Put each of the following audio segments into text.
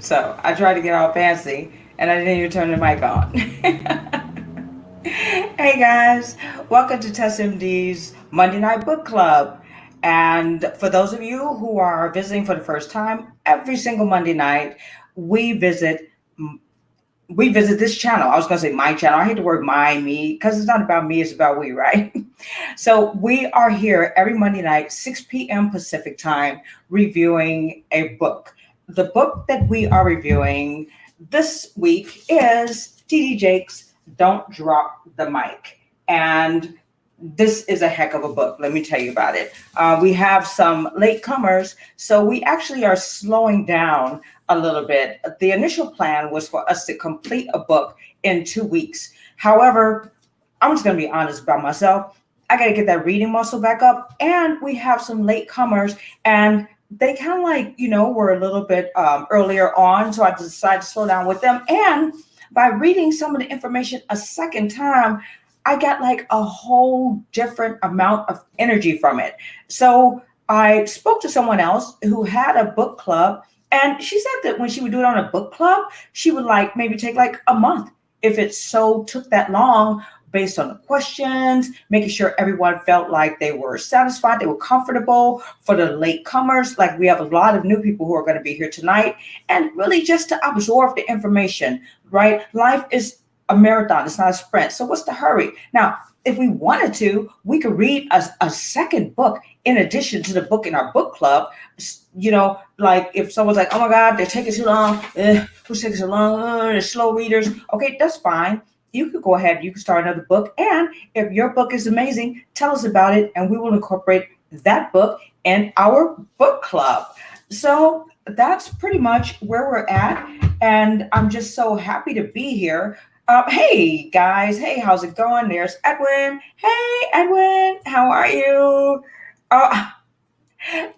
So I tried to get all fancy and I didn't even turn the mic on. Hey guys, welcome to TessMD's Monday Night Book Club. And for those of you who are visiting for the first time, every single Monday night we visit we visit this channel. I was going to say my channel. I hate the word my, me, because it's not about me, it's about we, right? So we are here every Monday night, 6 p.m. Pacific time, reviewing a book. The book that we are reviewing this week is TD Jakes' Don't Drop the Mic. And this is a heck of a book. Let me tell you about it. We have some latecomers, so we actually are slowing down a little bit. The initial plan was for us to complete a book in 2 weeks. However, I'm just going to be honest about myself. I got to get that reading muscle back up, and we have some latecomers, and they kind of were a little bit earlier on, so I decided to slow down with them. And by reading some of the information a second time, I got like a whole different amount of energy from it. So I spoke to someone else who had a book club, and she said that when she would do it on a book club, she would like maybe take like a month if it so took that long, based on the questions, making sure everyone felt like they were satisfied, they were comfortable. For the latecomers, like we have a lot of new people who are going to be here tonight, and really just to absorb the information, right? Life is a marathon, it's not a sprint. So what's the hurry? Now, if we wanted to, we could read a second book in addition to the book in our book club. Like if someone's like, oh my God, they're taking too long. Who's taking so long? They're slow readers. Okay, that's fine. You could go ahead, you can start another book. And if your book is amazing, tell us about it and we will incorporate that book in our book club. So that's pretty much where we're at. And I'm just so happy to be here. Hey guys, hey, how's it going? There's Edwin. Hey Edwin, how are you? Oh,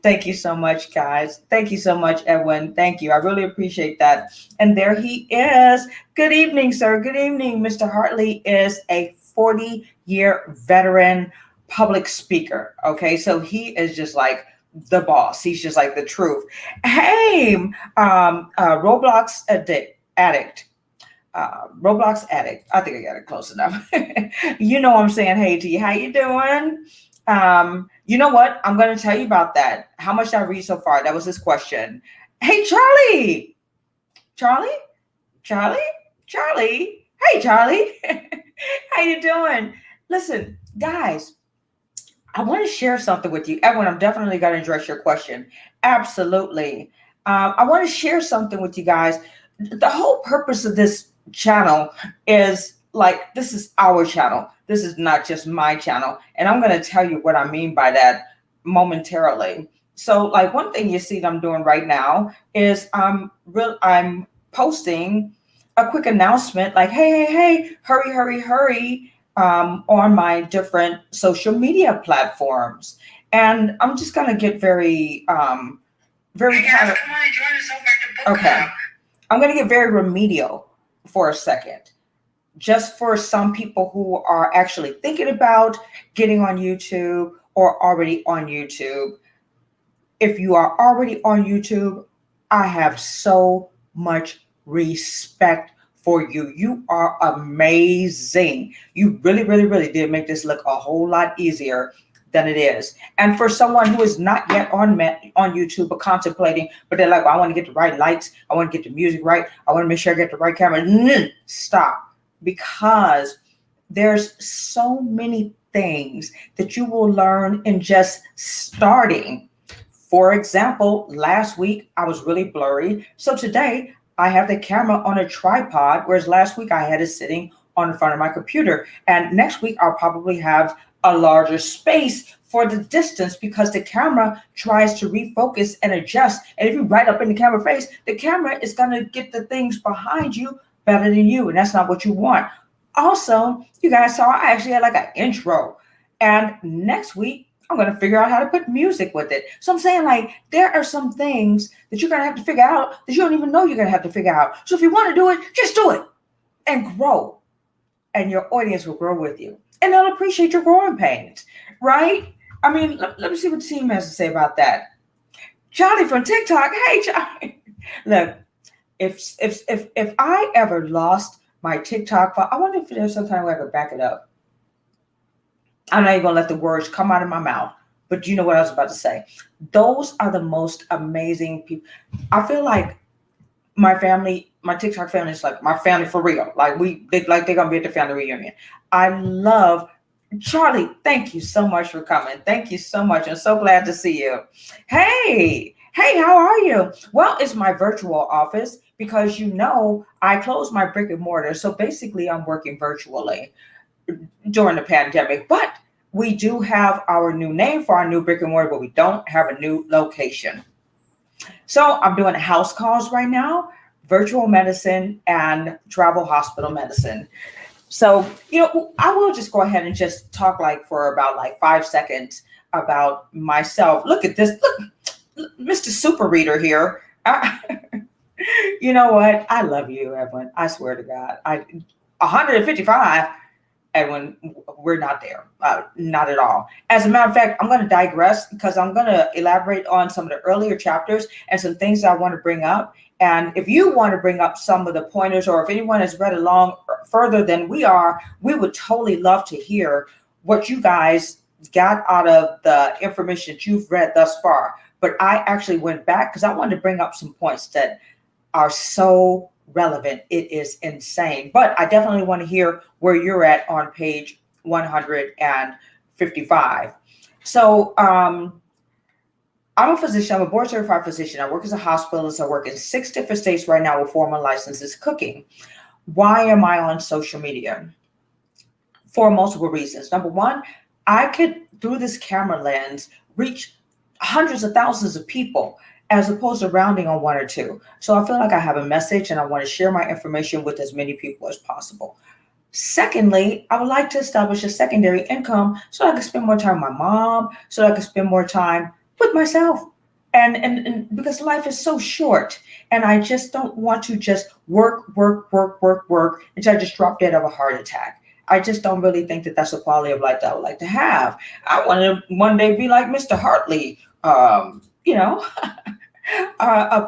thank you so much, guys. Thank you so much, Edwin. Thank you. I really appreciate that. And there he is. Good evening, sir. Good evening. Mr. Hartley is a 40-year veteran public speaker. Okay, so he is just like the boss. He's just like the truth. Hey, Roblox addict. Roblox addict. I think I got it close enough. I'm saying hey to you. How you doing? You know what? I'm going to tell you about that. How much did I read so far? That was his question. Hey, Charlie. Charlie? Charlie? Charlie? Hey, Charlie. How you doing? Listen, guys, I want to share something with you. Everyone, I'm definitely going to address your question. Absolutely. I want to share something with you guys. The whole purpose of this channel is like, this is our channel. This is not just my channel. And I'm going to tell you what I mean by that momentarily. So like one thing you see that I'm doing right now is I'm posting a quick announcement like, hey, hurry, on my different social media platforms. And I'm just going to get very kind of, come on, join us over at the book club. I'm going to get very remedial for a second, just for some people who are actually thinking about getting on YouTube or already on YouTube. If you are already on YouTube, I have so much respect for you. You are amazing. You really, really, really did make this look a whole lot easier than it is. And for someone who is not yet on YouTube but contemplating, but they're like, well, I want to get the right lights, I want to get the music right, I want to make sure I get the right camera. Stop, because there's so many things that you will learn in just starting. For example, last week I was really blurry, so today I have the camera on a tripod, whereas last week I had it sitting on the front of my computer. And next week I'll probably have a larger space for the distance, because the camera tries to refocus and adjust. And if you right up in the camera face, the camera is going to get the things behind you better than you. And that's not what you want. Also, you guys saw I actually had like an intro. And next week, I'm going to figure out how to put music with it. So I'm saying, like, there are some things that you're going to have to figure out that you don't even know you're going to have to figure out. So if you want to do it, just do it and grow. And your audience will grow with you. And they'll appreciate your growing pains, right? I mean, let me see what the team has to say about that. Charlie from TikTok. Hey, Charlie. Look, If I ever lost my TikTok file, I wonder if there's some kind of way I could back it up. I'm not even gonna let the words come out of my mouth, but you know what I was about to say. Those are the most amazing people. I feel like my family, my TikTok family is like my family for real. Like they're gonna be at the family reunion. I love Charlie. Thank you so much for coming. Thank you so much. I'm so glad to see you. Hey, how are you? Well, it's my virtual office because I closed my brick and mortar, so basically I'm working virtually during the pandemic. But we do have our new name for our new brick and mortar, but we don't have a new location. So I'm doing house calls right now, virtual medicine and travel hospital medicine. So, I will just go ahead and just talk like for about like 5 seconds about myself. Look at this. Look, Mr. Super Reader here. You know what? I love you, Edwin. I swear to God. 155. Edwin, we're not there. Not at all. As a matter of fact, I'm going to digress because I'm going to elaborate on some of the earlier chapters and some things I want to bring up. And if you want to bring up some of the pointers, or if anyone has read along further than we are, we would totally love to hear what you guys got out of the information that you've read thus far. But I actually went back because I wanted to bring up some points that are so relevant. It is insane. But I definitely want to hear where you're at on page 155. So I'm a physician. I'm a board certified physician. I work as a hospitalist. I work in 6 different states right now with formal licenses cooking. Why am I on social media? For multiple reasons. Number one, I could, through this camera lens, reach hundreds of thousands of people as opposed to rounding on 1 or 2. So I feel like I have a message and I want to share my information with as many people as possible. Secondly, I would like to establish a secondary income so I can spend more time with my mom, so I can spend more time with myself. And because life is so short and I just don't want to just work until I just drop dead of a heart attack. I just don't really think that that's a quality of life that I would like to have. I want to one day be like Mr. Hartley, a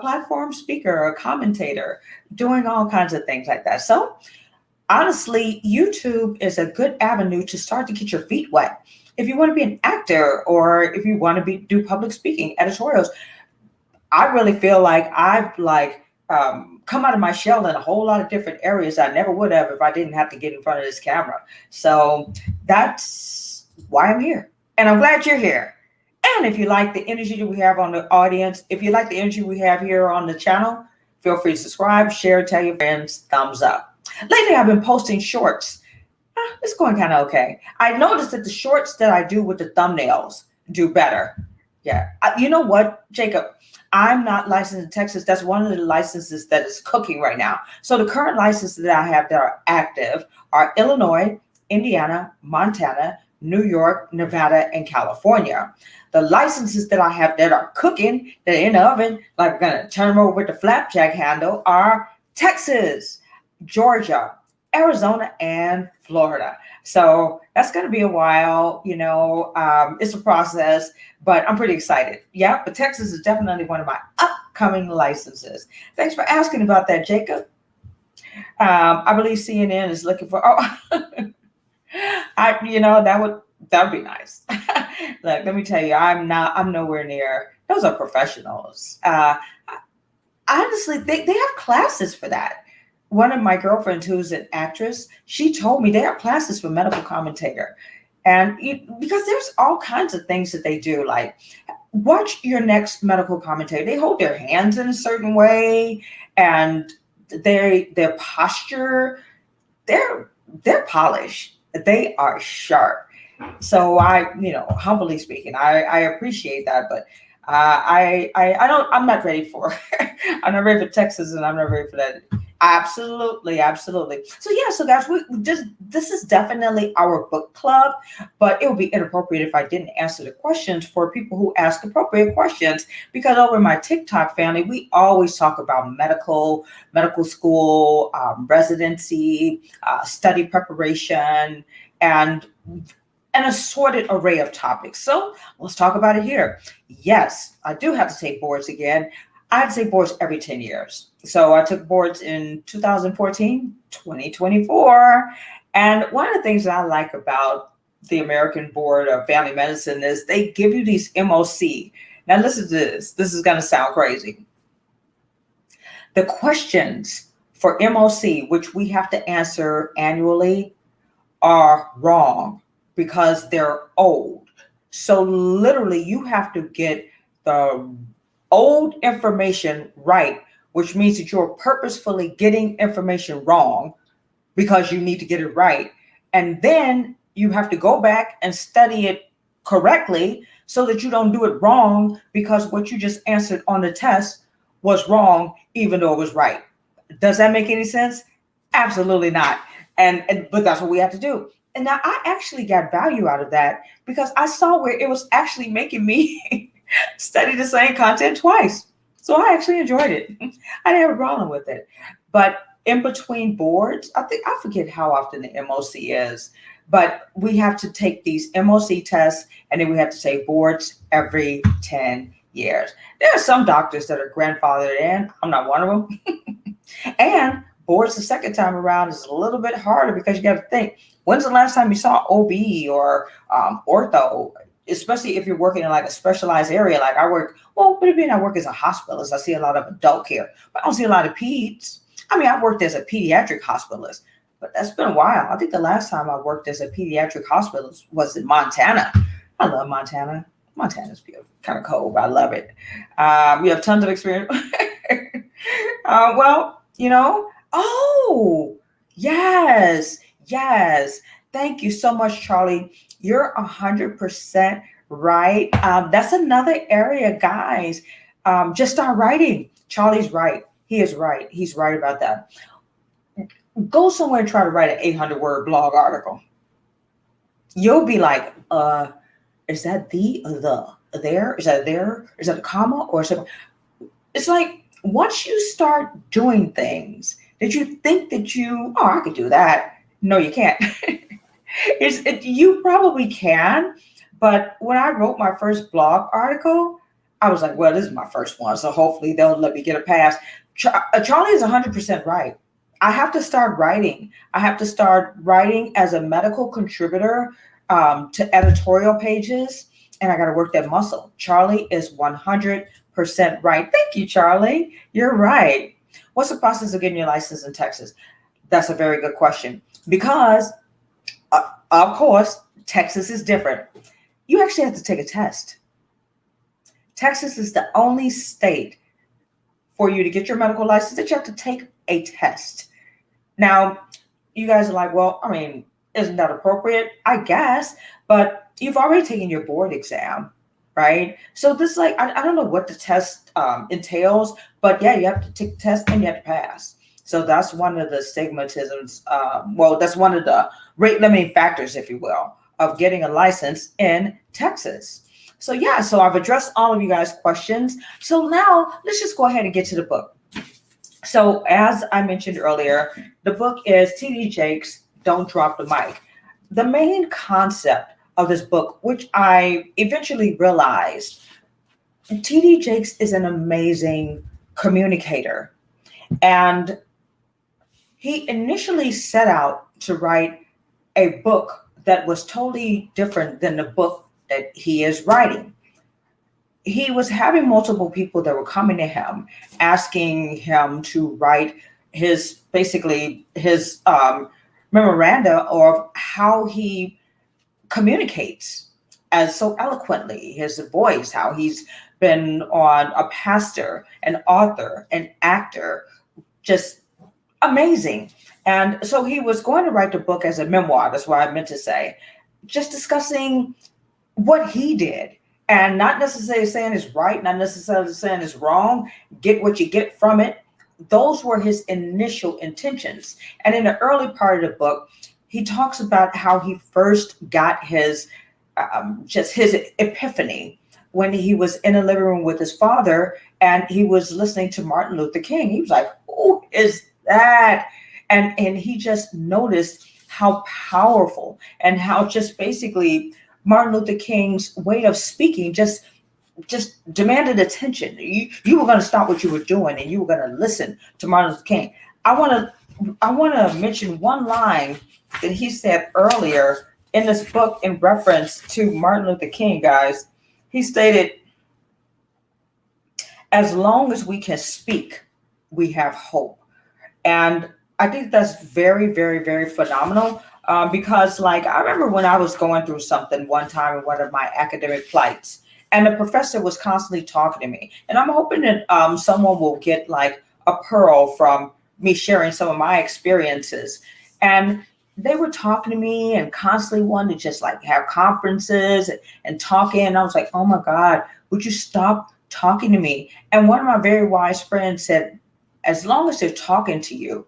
platform speaker, a commentator, doing all kinds of things like that. So honestly, YouTube is a good avenue to start to get your feet wet. If you want to be an actor or if you want to do public speaking, editorials, I really feel like I've come out of my shell in a whole lot of different areas I never would have if I didn't have to get in front of this camera. So that's why I'm here. And I'm glad you're here. And if you like the energy that we have on the audience, if you like the energy we have here on the channel, feel free to subscribe, share, tell your friends, thumbs up. Lately, I've been posting shorts. It's going kind of okay. I noticed that the shorts that I do with the thumbnails do better. Yeah. You know what, Jacob? I'm not licensed in Texas. That's one of the licenses that is cooking right now. So the current licenses that I have that are active are Illinois, Indiana, Montana, New York, Nevada, and California. The licenses that I have that are cooking, that are in the oven, like I'm going to turn them over with the flapjack handle, are Texas, Georgia, Arizona, and Florida. So that's going to be a while, it's a process, but I'm pretty excited. Yeah, but Texas is definitely one of my upcoming licenses. Thanks for asking about that, Jacob. I believe CNN is looking for, that would be nice. Look, let me tell you, I'm nowhere near, those are professionals. Honestly, they have classes for that. One of my girlfriends who's an actress, she told me they have classes for medical commentator. And because there's all kinds of things that they do, like watch your next medical commentator. They hold their hands in a certain way and their posture, they're polished. They are sharp. So humbly speaking, I appreciate that, but I'm not ready for I'm not ready for Texas and I'm not ready for that. Absolutely. So guys, this is definitely our book club, but it would be inappropriate if I didn't answer the questions for people who ask appropriate questions, because over in my TikTok family, we always talk about medical school, residency, study preparation, and an assorted array of topics. So let's talk about it here. Yes, I do have to take boards again. I'd say boards every 10 years. So I took boards in 2014, 2024. And one of the things that I like about the American Board of Family Medicine is they give you these MOC. Now, listen to this. This is going to sound crazy. The questions for MOC, which we have to answer annually, are wrong because they're old. So literally, you have to get the old information right, which means that you're purposefully getting information wrong because you need to get it right. And then you have to go back and study it correctly so that you don't do it wrong because what you just answered on the test was wrong, even though it was right. Does that make any sense? Absolutely not. But that's what we have to do. And now I actually got value out of that because I saw where it was actually making me study the same content twice. So I actually enjoyed it. I didn't have a problem with it. But in between boards, I forget how often the MOC is, but we have to take these MOC tests and then we have to take boards every 10 years. There are some doctors that are grandfathered in. I'm not one of them. And boards the second time around is a little bit harder because you got to think, when's the last time you saw OB or ortho, especially if you're working in like a specialized area? Like I work as a hospitalist. I see a lot of adult care, but I don't see a lot of peds. I mean, I worked as a pediatric hospitalist, but that's been a while. I think the last time I worked as a pediatric hospitalist was in Montana. I love Montana. Montana's beautiful, kind of cold, but I love it. You have tons of experience. Oh, yes. Thank you so much, Charlie. You're 100% right. That's another area, guys. Just start writing. Charlie's right. He is right. He's right about that. Go somewhere and try to write an 800-word blog article. You'll be like, is that there? Is that there? Is that a comma or something? It's like once you start doing things that you think that I could do that. No, you can't. You probably can, but when I wrote my first blog article, I was like, well, this is my first one, so hopefully they'll let me get a pass. Charlie is 100% right. I have to start writing. I have to start writing as a medical contributor to editorial pages, and I got to work that muscle. Charlie is 100% right. Thank you, Charlie. You're right. What's the process of getting your license in Texas? That's a very good question because, of course, Texas is different. You actually have to take a test. Texas is the only state for you to get your medical license that you have to take a test. Now, you guys are like, well, I mean, isn't that appropriate? I guess, but you've already taken your board exam, right? So this, like, I don't know what the test entails, but yeah, you have to take the test and you have to pass. So that's one of the stigmatisms. That's one of the rate limiting factors, if you will, of getting a license in Texas. So yeah, so I've addressed all of you guys' questions. So now let's just go ahead and get to the book. So as I mentioned earlier, the book is T.D. Jakes' Don't Drop the Mic. The main concept of this book, which I eventually realized, T.D. Jakes is an amazing communicator. And he initially set out to write a book that was totally different than the book that he is writing. He was having multiple people that were coming to him, asking him to write his memoranda of how he communicates as so eloquently, his voice, how he's been on a pastor, an author, an actor, just amazing. And so he was going to write the book as a memoir. That's what I meant to say, just discussing what he did and not necessarily saying it's right, not necessarily saying it's wrong. Get what you get from it. Those were his initial intentions. And in the early part of the book, he talks about how he first got his epiphany when he was in a living room with his father and he was listening to Martin Luther King. He was like, who is that? And he just noticed how powerful and how just basically Martin Luther King's way of speaking just just demanded attention. You were going to stop what you were doing and you were going to listen to Martin Luther King. I want to mention one line that he said earlier in this book in reference to Martin Luther King, guys. He stated, as long as we can speak, we have hope. And I think that's very, very, very phenomenal. Because, like, I remember when I was going through something one time in one of my academic flights, and the professor was constantly talking to me. And I'm hoping that someone will get like a pearl from me sharing some of my experiences. And they were talking to me and constantly wanted to just like have conferences and talking. And I was like, oh my God, would you stop talking to me? And one of my very wise friends said, as long as they're talking to you,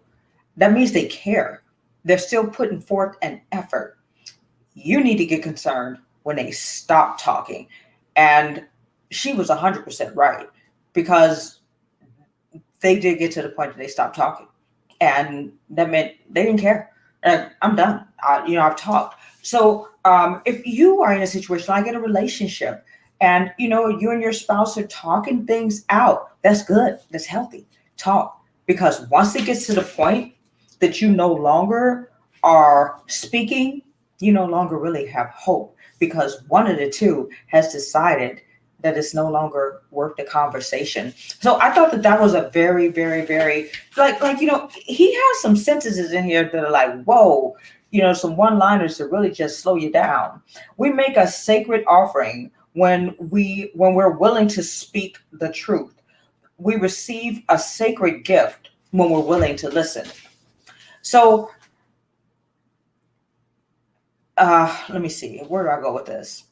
that means they care. They're still putting forth an effort. You need to get concerned when they stop talking. And she was 100% right, because they did get to the point that they stopped talking. And that meant they didn't care. I'm done. I've talked. So if you are in a situation like in a relationship and, you and your spouse are talking things out, that's good. That's healthy. Talk. Because once it gets to the point that you no longer are speaking, you no longer really have hope, because one of the two has decided that it's no longer worth the conversation. So I thought that was a very, very, very, he has some sentences in here that are like, whoa, some one-liners to really just slow you down. We make a sacred offering when we're willing to speak the truth. We receive a sacred gift when we're willing to listen. So let me see, where do I go with this?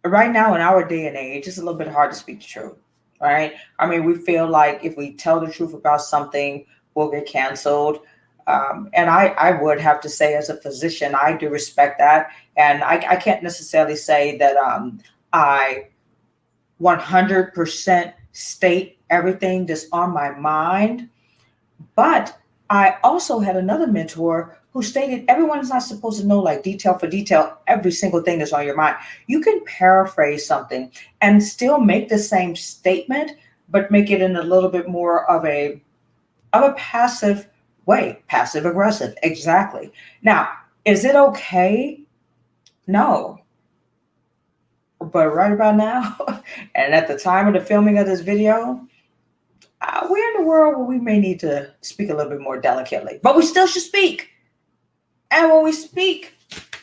Right now in our day and age, it's a little bit hard to speak the truth, right? I mean, we feel like if we tell the truth about something, we'll get canceled. And I would have to say, as a physician, I do respect that. And I can't necessarily say that I 100% state everything that's on my mind. But I also had another mentor who stated everyone is not supposed to know, like, detail for detail every single thing that's on your mind. You can paraphrase something and still make the same statement, but make it in a little bit more of a passive way, passive aggressive. Exactly. Now, is it okay? No. But right about now, and at the time of the filming of this video, we're in a world where we may need to speak a little bit more delicately, but we still should speak. And when we speak,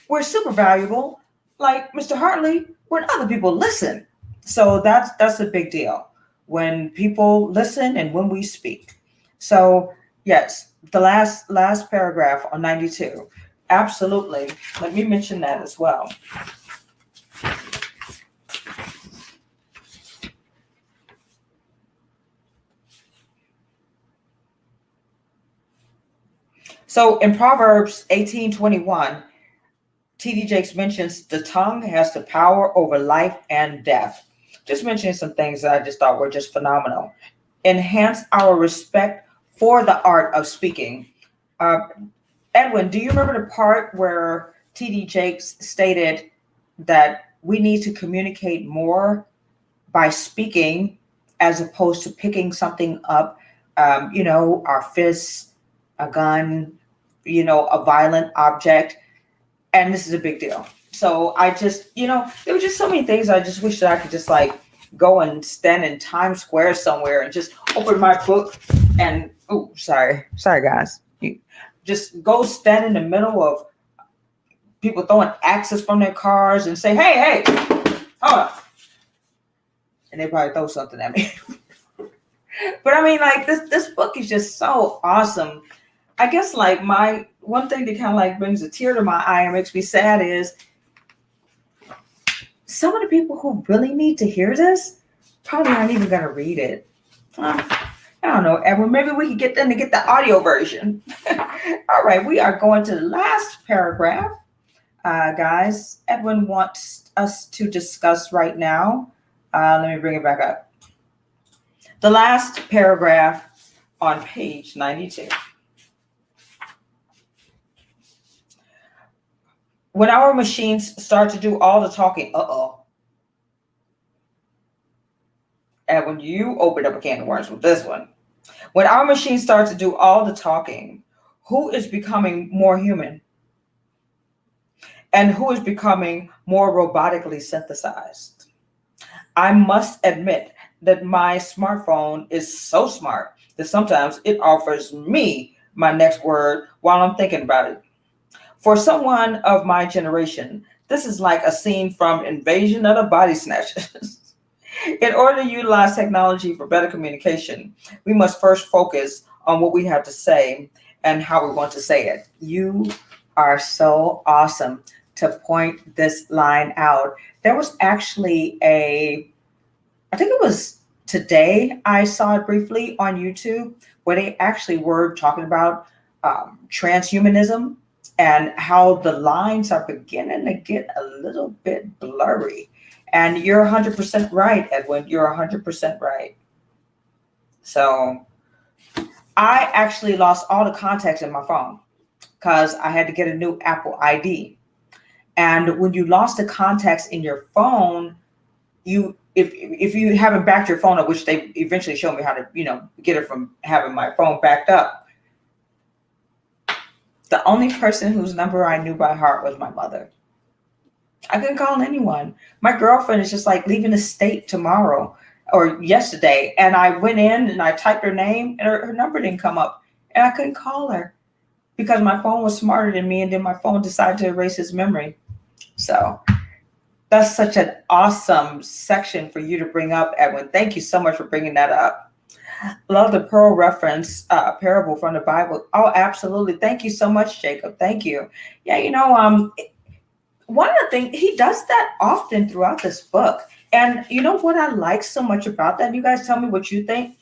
we're super valuable, like Mr. Hartley, when other people listen. So that's a big deal, when people listen and when we speak. So yes, the last paragraph on 92. Absolutely. Let me mention that as well. So in Proverbs 18:21, T.D. Jakes mentions the tongue has the power over life and death. Just mentioning some things that I just thought were just phenomenal. Enhance our respect for the art of speaking. Edwin, do you remember the part where T.D. Jakes stated that we need to communicate more by speaking as opposed to picking something up, our fists, a gun, a violent object. And this is a big deal. So I just, there were just so many things I just wish that I could just like go and stand in Times Square somewhere and just open my book and, sorry guys. Just go stand in the middle of people throwing axes from their cars and say, hey, hold on. And they probably throw something at me. But I mean, like, this book is just so awesome. I guess like my one thing that kind of like brings a tear to my eye and makes me sad is some of the people who really need to hear this probably aren't even going to read it. I don't know, Edwin, maybe we could get them to get the audio version. All right, we are going to the last paragraph, guys. Edwin wants us to discuss right now. Let me bring it back up. The last paragraph on page 92. When our machines start to do all the talking, And when you open up a can of worms with this one, when our machine starts to do all the talking, who is becoming more human and who is becoming more robotically synthesized? I must admit that my smartphone is so smart that sometimes it offers me my next word while I'm thinking about it. For someone of my generation, this is like a scene from Invasion of the Body Snatchers. In order to utilize technology for better communication, we must first focus on what we have to say and how we want to say it. You are so awesome to point this line out. There was actually I think it was today, I saw it briefly on YouTube where they actually were talking about transhumanism and how the lines are beginning to get a little bit blurry. And you're 100% right, Edwin. You're 100% right. So I actually lost all the contacts in my phone because I had to get a new Apple ID. And when you lost the contacts in your phone, you if you haven't backed your phone up, which they eventually showed me how to, get it from having my phone backed up. The only person whose number I knew by heart was my mother. I couldn't call anyone. My girlfriend is just like leaving the state tomorrow or yesterday. And I went in and I typed her name and her number didn't come up. And I couldn't call her because my phone was smarter than me. And then my phone decided to erase his memory. So that's such an awesome section for you to bring up, Edwin. Thank you so much for bringing that up. Love the pearl reference, parable from the Bible. Oh, absolutely. Thank you so much, Jacob. Thank you. Yeah, one of the things, he does that often throughout this book. And you know what I like so much about that? You guys tell me what you think.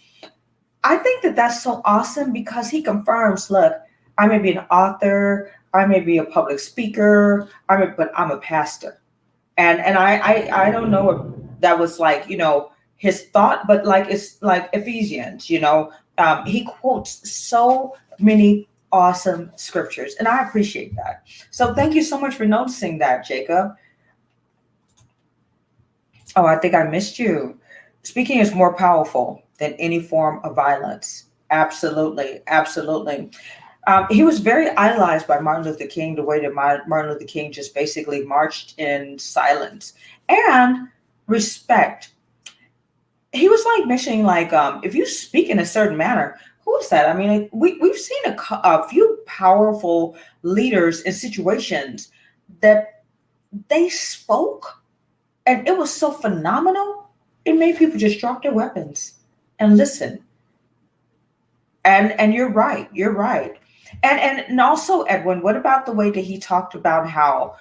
I think that that's so awesome because he confirms, look, I may be an author, I may be a public speaker, but I'm a pastor. And I don't know if that was like, his thought, but like it's like Ephesians, he quotes so many awesome scriptures, and I appreciate that. So thank you so much for noticing that, Jacob. Oh, I think I missed you. Speaking is more powerful than any form of violence. Absolutely, absolutely. He was very idolized by Martin Luther King, the way that Martin Luther King just basically marched in silence and respect. He was like mentioning, like, if you speak in a certain manner, who is that? I mean, we've seen a few powerful leaders in situations that they spoke and it was so phenomenal. It made people just drop their weapons and listen. And you're right. You're right. And also, Edwin, what about the way that he talked about how,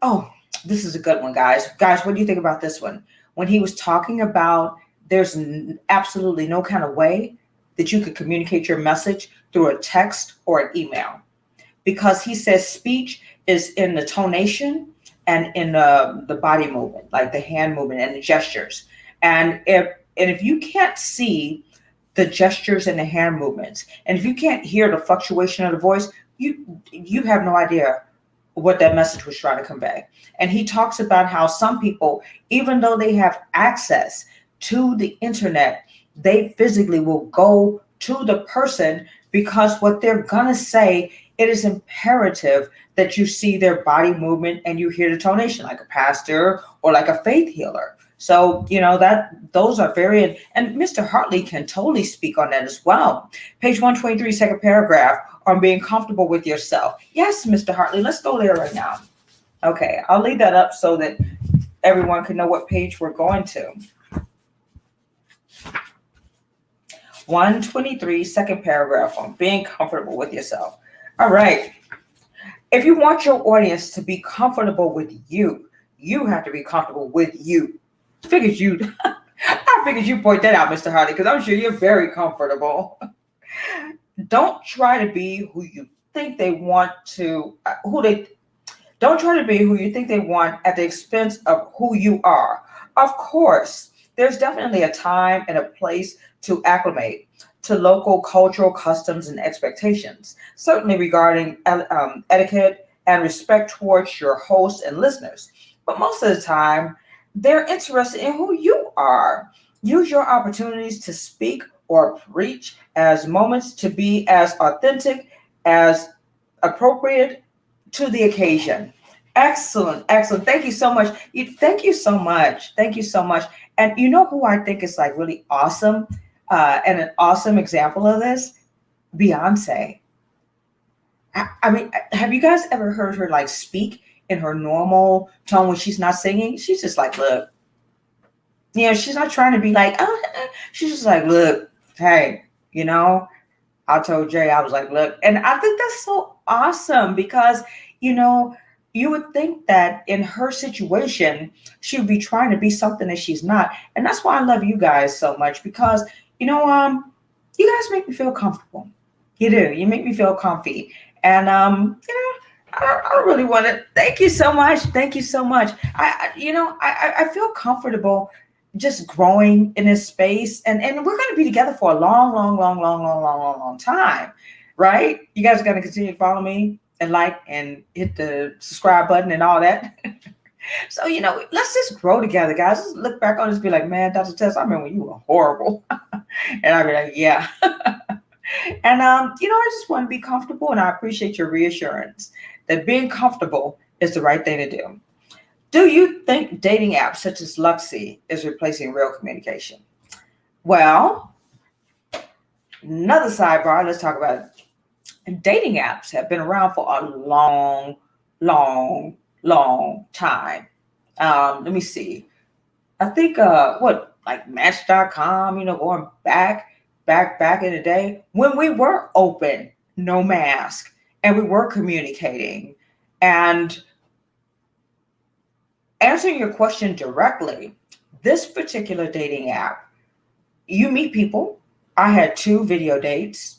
oh, this is a good one, guys. Guys, what do you think about this one? When he was talking about there's absolutely no kind of way that you could communicate your message through a text or an email. Because he says speech is in the tonation and in the body movement, like the hand movement and the gestures. And if you can't see the gestures and the hand movements, and if you can't hear the fluctuation of the voice, you have no idea what that message was trying to convey. And he talks about how some people, even though they have access to the internet, they physically will go to the person because what they're gonna say, it is imperative that you see their body movement and you hear the tonation, like a pastor or like a faith healer. So, that those are very, and Mr. Hartley can totally speak on that as well. Page 123, second paragraph, on being comfortable with yourself. Yes, Mr. Hartley, let's go there right now. Okay, I'll leave that up so that everyone can know what page we're going to. 123, second paragraph, on being comfortable with yourself. All right. If you want your audience to be comfortable with you, you have to be comfortable with you. I figured you point that out, Mr. Hartley, because I'm sure you're very comfortable. Don't try to be who you think they want to, don't try to be who you think they want at the expense of who you are. Of course, there's definitely a time and a place to acclimate to local cultural customs and expectations, certainly regarding etiquette and respect towards your host and listeners. But most of the time, they're interested in who you are. Use your opportunities to speak or preach as moments to be as authentic as appropriate to the occasion. Excellent, excellent. Thank you so much. Thank you so much. Thank you so much. And you know who I think is like really awesome, and an awesome example of this? Beyonce. I mean, have you guys ever heard her like speak in her normal tone when she's not singing? She's just like, look, she's not trying to be like, oh, she's just like, look, hey, you know, I told Jay, I was like, look, and I think that's so awesome because, you know, you would think that in her situation, she would be trying to be something that she's not. And that's why I love you guys so much because, you know, you guys make me feel comfortable. You do. You make me feel comfy. And, I really want to thank you so much. Thank you so much. I feel comfortable just growing in this space, and we're going to be together for a long, long, long, long, long, long, long, long time, right? You guys are going to continue to follow me and like and hit the subscribe button and all that. So let's just grow together, guys. Let's look back on this, and be like, man, Dr. Tess, I remember when you were horrible, and I'd be like, yeah. And I just want to be comfortable, and I appreciate your reassurance that being comfortable is the right thing to do. Do you think dating apps such as Luxy is replacing real communication? Well, another sidebar, let's talk about it. Dating apps have been around for a long, long, long time. Let me see. I think like Match.com, going back in the day when we were open, no mask, and we were communicating. And answering your question directly, this particular dating app, you meet people. I had 2 video dates.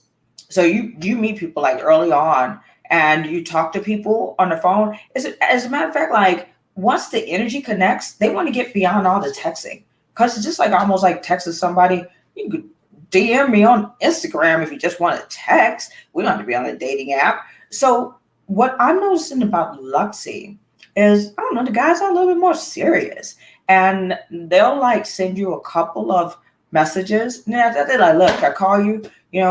So you meet people like early on, and you talk to people on the phone. As a matter of fact, like once the energy connects, they want to get beyond all the texting. Because it's just like almost like texting somebody. You could DM me on Instagram if you just want to text. We don't have to be on a dating app. So what I'm noticing about Luxy is, I don't know, the guys are a little bit more serious, and they'll like send you a couple of messages, and then they're like, look, I call you, you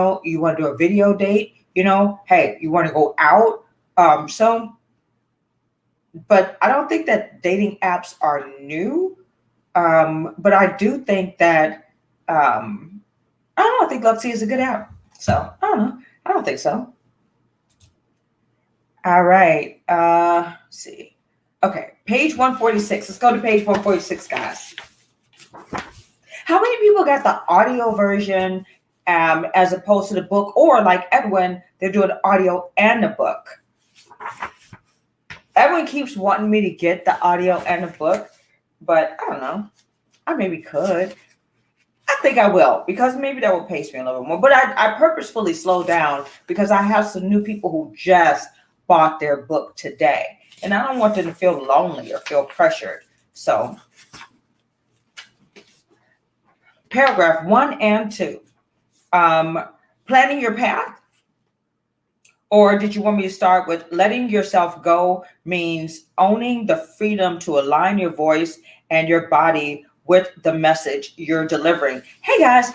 want to do a video date, hey, you want to go out. But I don't think that dating apps are new. But I do think that, I don't know, I think Luxy is a good app. So I don't know. I don't think so. All right. Let's see. Okay, page 146. Let's go to page 146, guys. How many people got the audio version as opposed to the book? Or like Edwin, they're doing audio and the book. Edwin keeps wanting me to get the audio and the book, but I don't know. I maybe could. I think I will, because maybe that will pace me a little bit more. But I purposefully slow down because I have some new people who just bought their book today. And I don't want them to feel lonely or feel pressured. So paragraph 1 and 2. Planning your path. Or did you want me to start with letting yourself go means owning the freedom to align your voice and your body with the message you're delivering. Hey guys,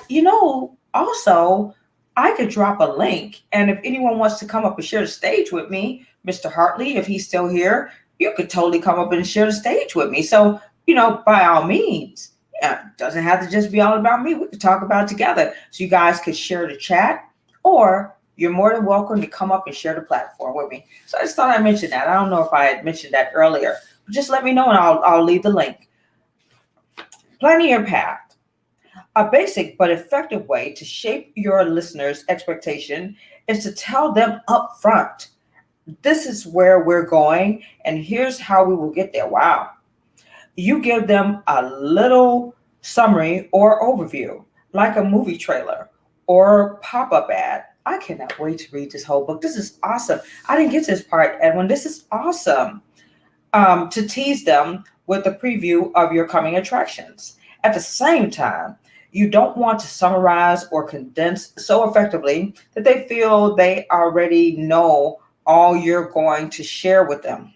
also I could drop a link, and if anyone wants to come up and share the stage with me, Mr. Hartley, if he's still here, you could totally come up and share the stage with me. So, by all means, it doesn't have to just be all about me. We could talk about it together. So you guys could share the chat, or you're more than welcome to come up and share the platform with me. So I just thought I'd mention that. I don't know if I had mentioned that earlier, but just let me know and I'll leave the link. Planning your path. A basic but effective way to shape your listeners' expectation is to tell them up front, this is where we're going, and here's how we will get there. Wow. You give them a little summary or overview, like a movie trailer or pop-up ad. I cannot wait to read this whole book. This is awesome. I didn't get to this part, Edwin. This is awesome. To tease them with a preview of your coming attractions. At the same time, you don't want to summarize or condense so effectively that they feel they already know all you're going to share with them.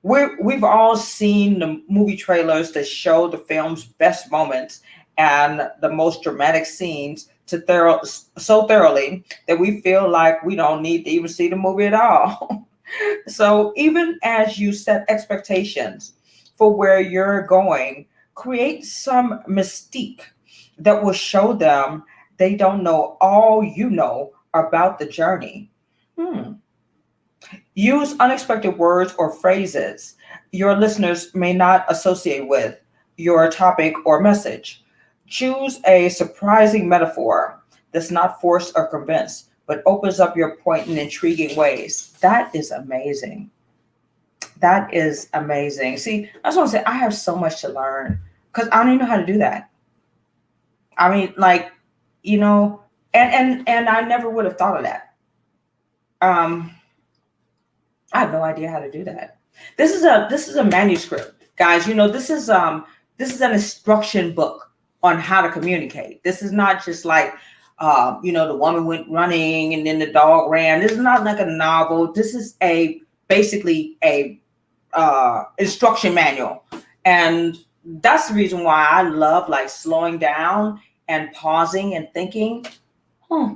We've all seen the movie trailers that show the film's best moments and the most dramatic scenes so thoroughly that we feel like we don't need to even see the movie at all. So even as you set expectations for where you're going, create some mystique that will show them they don't know all you know about the journey. Hmm. Use unexpected words or phrases your listeners may not associate with your topic or message. Choose a surprising metaphor that's not forced or convinced, but opens up your point in intriguing ways. That is amazing. That is amazing. See, I just want to say I have so much to learn because I don't even know how to do that. I mean, like, you know, and I never would have thought of that. Um, I have no idea how to do that. This is a manuscript, guys. This is an instruction book on how to communicate. This is not just like the woman went running and then the dog ran. This is not like a novel. This is a basically a instruction manual, and that's the reason why I love like slowing down and pausing and thinking. Huh,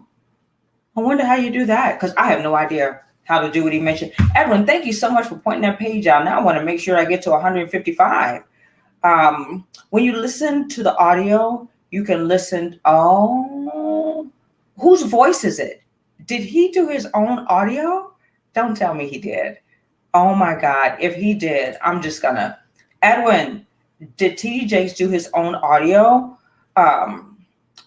I wonder how you do that because I have no idea how to do what he mentioned. Edwin, thank you so much for pointing that page out. Now I want to make sure I get to 155. When you listen to the audio, you can listen. Oh, whose voice is it? Did he do his own audio? Don't tell me he did. Oh my God. If he did, I'm just gonna. Edwin, did TD Jakes do his own audio? Um,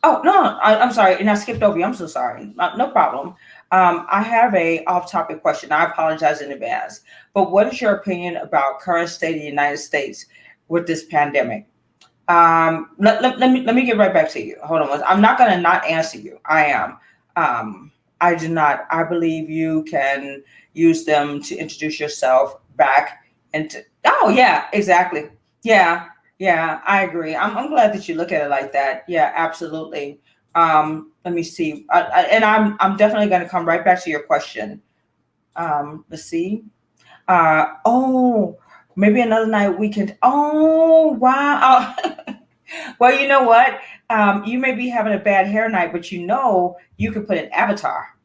oh, no, I'm sorry. And I skipped over you. I'm so sorry. No problem. I have a off-topic question. I apologize in advance. But what is your opinion about current state of the United States with this pandemic? Let me get right back to you. Hold on. I'm not going to not answer you. I am. I do not. I believe you can use them to introduce yourself back into. Oh, yeah, exactly. Yeah, yeah, I agree. I'm glad that you look at it like that. Yeah, absolutely. Let me see. And I'm definitely going to come right back to your question. Let's see. Oh, maybe another night we can. Oh, wow. Well, you know what? You may be having a bad hair night, but you could put an avatar.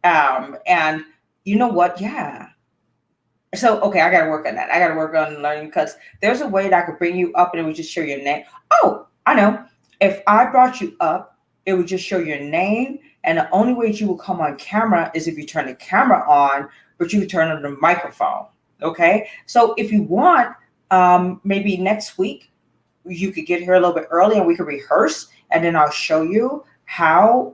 And you know what? Yeah. So, okay, I got to work on that. I got to work on learning because there's a way that I could bring you up and it would just show your name. Oh, I know. If I brought you up, it would just show your name. And the only way you will come on camera is if you turn the camera on, but you can turn on the microphone. Okay. So if you want, maybe next week, you could get here a little bit early and we could rehearse. And then I'll show you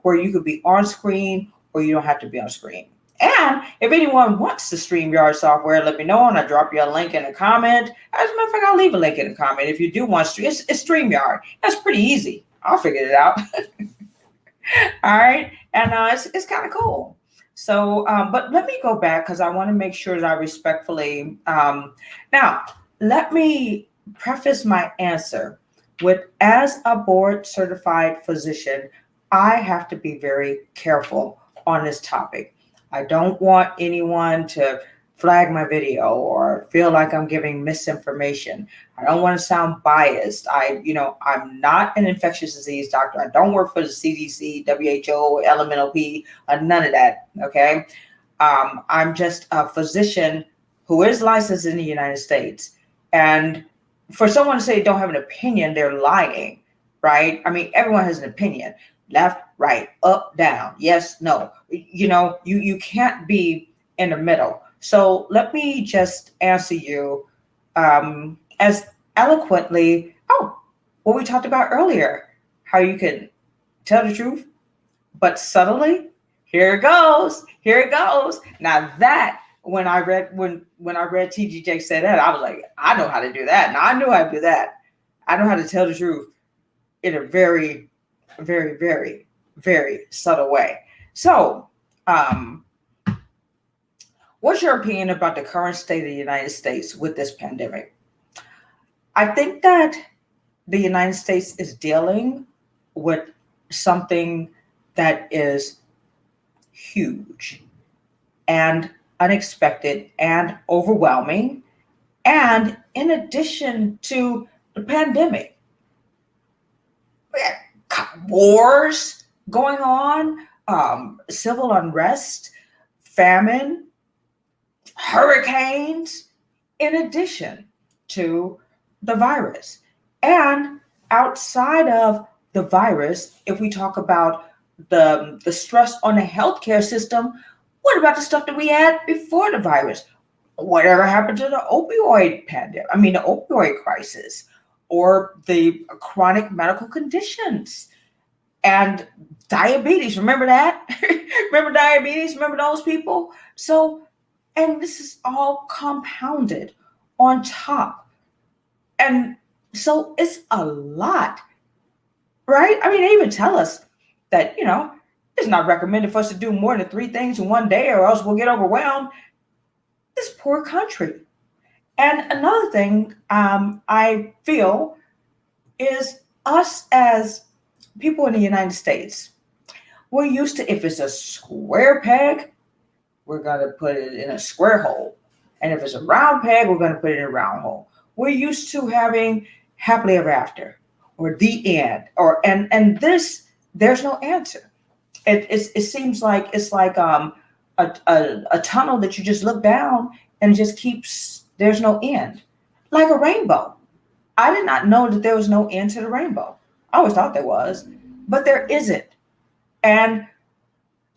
where you could be on screen or you don't have to be on screen. And if anyone wants the StreamYard software, let me know and I'll drop you a link in a comment. As a matter of fact, I'll leave a link in a comment. If you do want it's StreamYard. That's pretty easy. I'll figure it out. All right. And it's kind of cool. So, but let me go back because I want to make sure that I respectfully. Now, let me preface my answer with as a board certified physician, I have to be very careful on this topic. I don't want anyone to flag my video or feel like I'm giving misinformation. I don't want to sound biased. I'm not an infectious disease doctor. I don't work for the CDC, WHO, LMNOP, none of that. Okay. I'm just a physician who is licensed in the United States. And for someone to say don't have an opinion, they're lying, right? I mean, everyone has an opinion. Left, right, up, down, yes, no. You can't be in the middle. So let me just answer you as eloquently. Oh, what we talked about earlier, how you can tell the truth, but subtly. Here it goes. Here it goes. Now that when I read TGJ say that, I was like, I know how to do that. Now I knew how to do that. I know how to tell the truth in a very, very, very, very subtle way. So, what's your opinion about the current state of the United States with this pandemic? I think that the United States is dealing with something that is huge and unexpected and overwhelming. And in addition to the pandemic, we had wars going on, civil unrest, famine, hurricanes, in addition to the virus. And outside of the virus, if we talk about the stress on the healthcare system, what about the stuff that we had before the virus? Whatever happened to the opioid pandemic? I mean, the opioid crisis, or the chronic medical conditions and diabetes. Remember that? Remember diabetes? Remember those people? So, and this is all compounded on top. And so it's a lot, right? I mean, they even tell us that, it's not recommended for us to do more than 3 things in one day or else we'll get overwhelmed. This poor country. And another thing I feel is us as people in the United States, we're used to, if it's a square peg, we're going to put it in a square hole. And if it's a round peg, we're going to put it in a round hole. We're used to having happily ever after, or the end, and this, there's no answer. It seems like it's like a tunnel that you just look down and just keeps, there's no end, like a rainbow. I did not know that there was no end to the rainbow. I always thought there was, but there isn't. And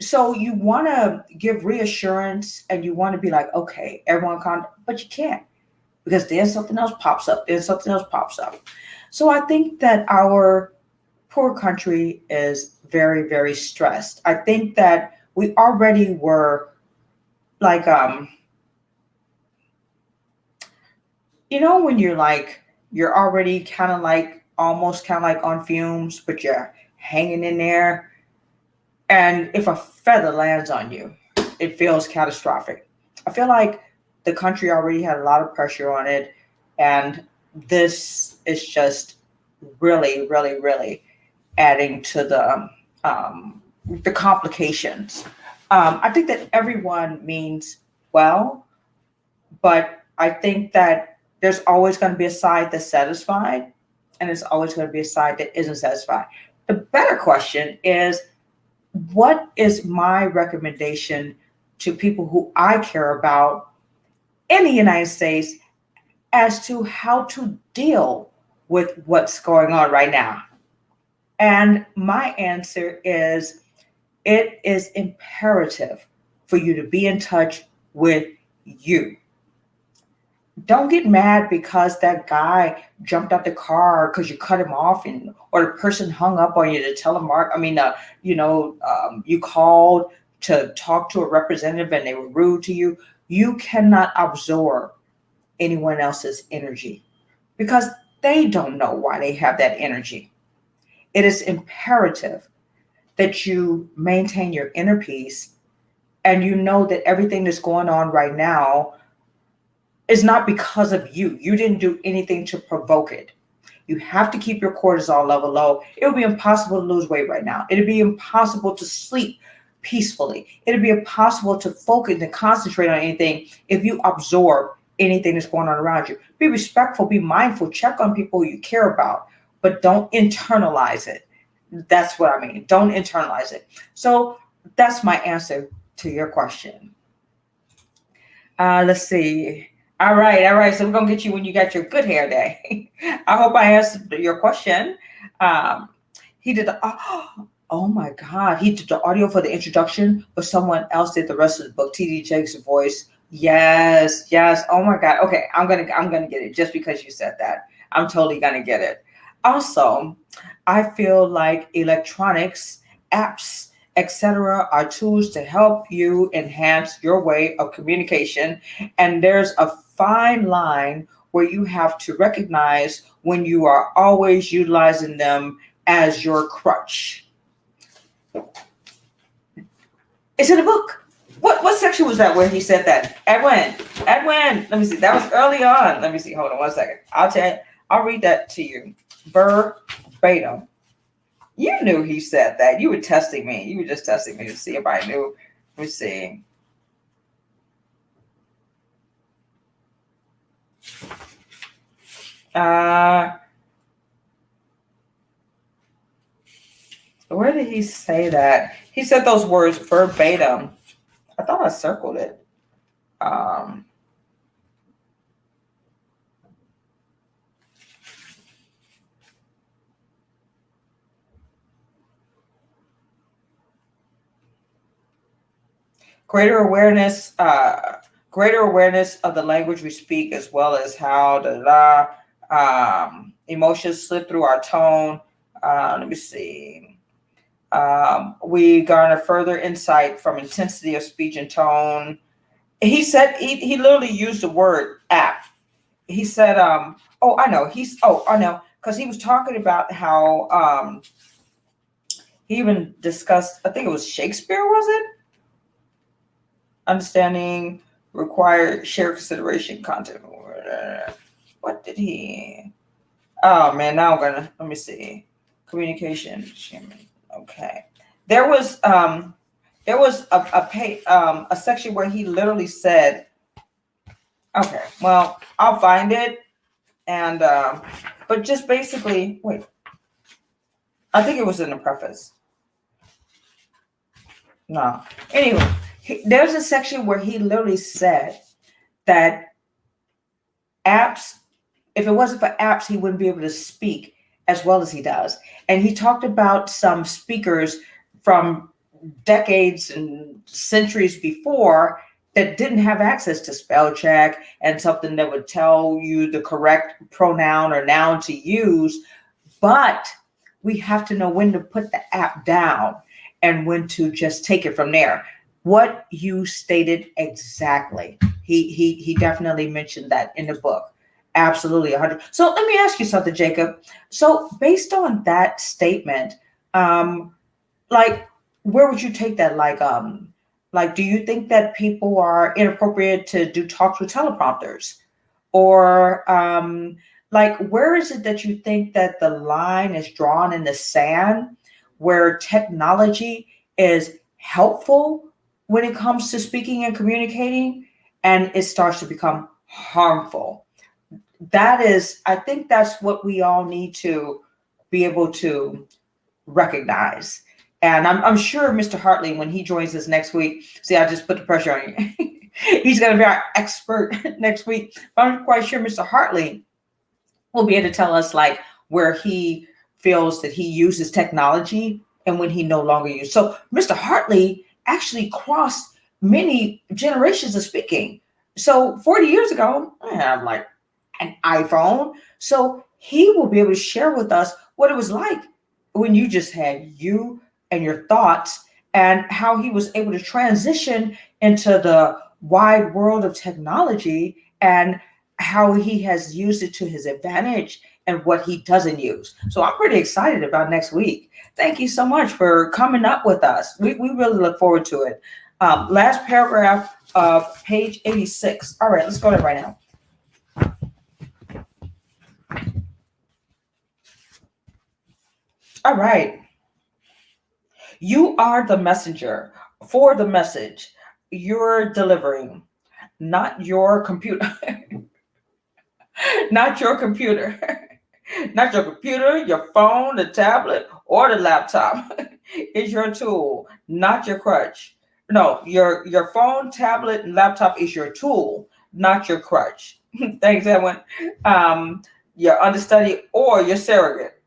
so you want to give reassurance and you want to be like, okay, everyone calm, but you can't, because then something else pops up, then something else pops up. So I think that our poor country is very, very stressed. I think that we already were like, when you're already kind of like, almost kind of like on fumes, but you're hanging in there. And if a feather lands on you, it feels catastrophic. I feel like the country already had a lot of pressure on it. And this is just really, really, really adding to the complications. I think that everyone means well, but I think that there's always going to be a side that's satisfied, and there's always going to be a side that isn't satisfied. The better question is, what is my recommendation to people who I care about in the United States as to how to deal with what's going on right now? And my answer is, it is imperative for you to be in touch with you. Don't get mad because that guy jumped out the car because you cut him off, or the person hung up on you to tell him, you called to talk to a representative and they were rude to you. You cannot absorb anyone else's energy because they don't know why they have that energy. It is imperative that you maintain your inner peace, and you know that everything that's going on right now is not because of you. You didn't do anything to provoke it. You have to keep your cortisol level low. It would be impossible to lose weight right now. It would be impossible to sleep peacefully. It would be impossible to focus and concentrate on anything if you absorb anything that's going on around you. Be respectful, be mindful, check on people you care about, but don't internalize it. That's what I mean. Don't internalize it. So that's my answer to your question. Let's see. All right. So we're going to get you when you got your good hair day. I hope I answered your question. He did oh my God. He did the audio for the introduction, but someone else did the rest of the book. TD Jakes' voice. Yes. Oh my God. Okay. I'm going to get it just because you said that. I'm totally going to get it. Also, I feel like electronics, apps, etc. are tools to help you enhance your way of communication. And there's a fine line where you have to recognize when you are always utilizing them as your crutch. It's in the book. What section was that where he said that? Edwin, let me see. That was early on. Let me see. Hold on 1 second. I'll read that to you verbatim. You knew he said that. You were testing me. You were just testing me to see if I knew. Let me see. Uh, where did he say that? He said those words verbatim. I thought I circled it. Um, greater awareness, greater awareness of the language we speak, as well as how emotions slip through our tone. Let me see. We garner further insight from intensity of speech and tone. He said he literally used the word apt. He said, oh, I know. I know. Because he was talking about how he even discussed, I think it was Shakespeare, was it? Understanding required shared consideration content. What did he? Oh man, now let me see. Communication. Okay. There was a section where he literally said, okay, well, I'll find it. And but just basically, wait, I think it was in the preface. No. Anyway, there's a section where he literally said that apps, if it wasn't for apps, he wouldn't be able to speak as well as he does. And he talked about some speakers from decades and centuries before that didn't have access to spell check and something that would tell you the correct pronoun or noun to use. But we have to know when to put the app down and when to just take it from there. What you stated exactly. He definitely mentioned that in the book. Absolutely 100. So let me ask you something, Jacob. So based on that statement, like, where would you take that? Like, do you think that people are inappropriate to do talks with teleprompters? Or like, where is it that you think that the line is drawn in the sand where technology is helpful when it comes to speaking and communicating, and it starts to become harmful? I think that's what we all need to be able to recognize. And I'm sure Mr. Hartley, when he joins us next week, see, I just put the pressure on you. He's going to be our expert next week. But I'm quite sure Mr. Hartley will be able to tell us like where he feels that he uses technology and when he no longer uses. So Mr. Hartley actually crossed many generations of speaking. So 40 years ago, I have like an iPhone. So he will be able to share with us what it was like when you just had you and your thoughts, and how he was able to transition into the wide world of technology and how he has used it to his advantage and what he doesn't use. So I'm pretty excited about next week. Thank you so much for coming up with us. We really look forward to it. Last paragraph of page 86. All right, let's go there right now. All right. You are the messenger for the message you're delivering, not your computer. Not your computer. Not your computer, your phone, the tablet, or the laptop is your tool, not your crutch. No, your phone, tablet, and laptop is your tool, not your crutch. Thanks, Edwin. Your understudy or your surrogate.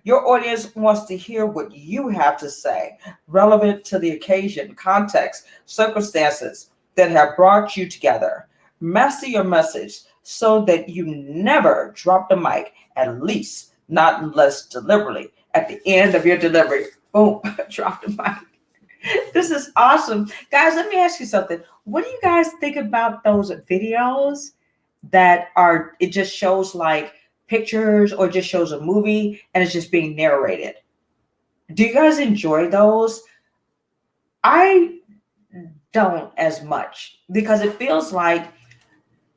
Your audience wants to hear what you have to say, relevant to the occasion, context, circumstances that have brought you together. Master your message so that you never drop the mic, at least not unless deliberately. At the end of your delivery, boom, drop the mic. This is awesome. Guys, let me ask you something. What do you guys think about those videos that it just shows like pictures or just shows a movie and it's just being narrated? Do you guys enjoy those? I don't as much, because it feels like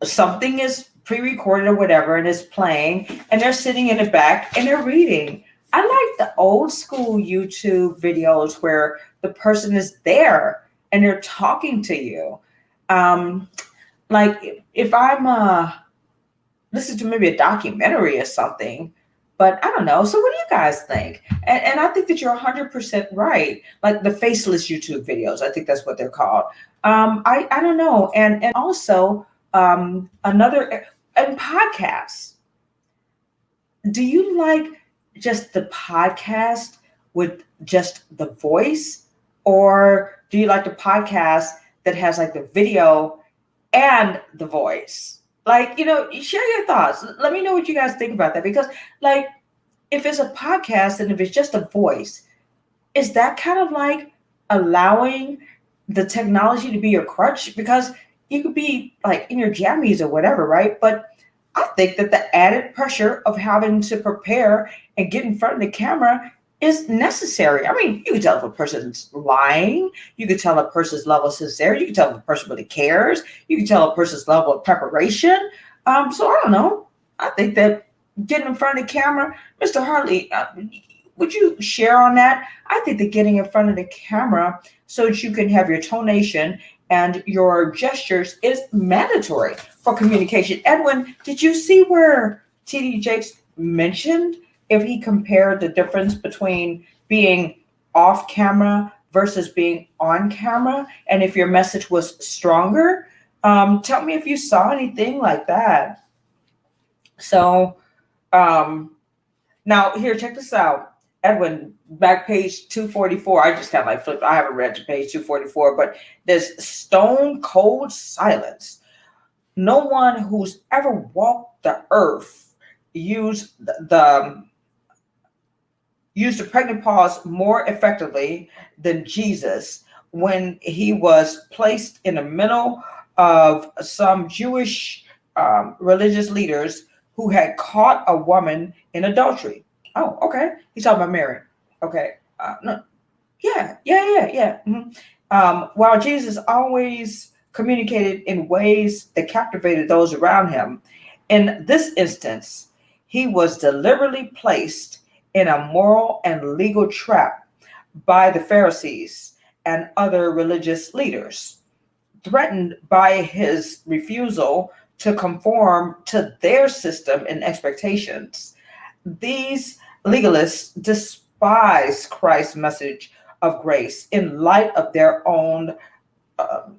something is pre-recorded or whatever and it's playing and they're sitting in the back and they're reading. I like the old school YouTube videos where the person is there and they're talking to you. Like if I'm listen to maybe a documentary or something. But I don't know. So what do you guys think? And I think that you're 100% right. Like the faceless YouTube videos, I think that's what they're called. I don't know. And also another and podcasts. Do you like just the podcast with just the voice, or do you like the podcast that has like the video and the voice? Like, share your thoughts. Let me know what you guys think about that, because like if it's a podcast and if it's just a voice, is that kind of like allowing the technology to be your crutch? Because you could be like in your jammies or whatever, right? But I think that the added pressure of having to prepare and get in front of the camera is necessary. I mean, you can tell if a person's lying, you can tell a person's level of sincerity, you can tell if a person really cares, you can tell a person's level of preparation. So I don't know. I think that getting in front of the camera, Mr. Hartley, would you share on that? I think that getting in front of the camera so that you can have your tonation and your gestures is mandatory for communication. Edwin, did you see where TD Jakes mentioned if he compared the difference between being off camera versus being on camera, and if your message was stronger? Tell me if you saw anything like that. So, um, now, here, check this out. Edwin, back page 244. I just kind of like flipped. I haven't read to page 244, but there's stone cold silence. No one who's ever walked the earth used used the pregnant pause more effectively than Jesus when he was placed in the middle of some Jewish religious leaders who had caught a woman in adultery. Oh, okay. He's talking about Mary. Okay. No, yeah. While Jesus always communicated in ways that captivated those around him, in this instance, he was deliberately placed in a moral and legal trap by the Pharisees and other religious leaders, threatened by his refusal to conform to their system and expectations. These legalists despise Christ's message of grace in light of their own uh,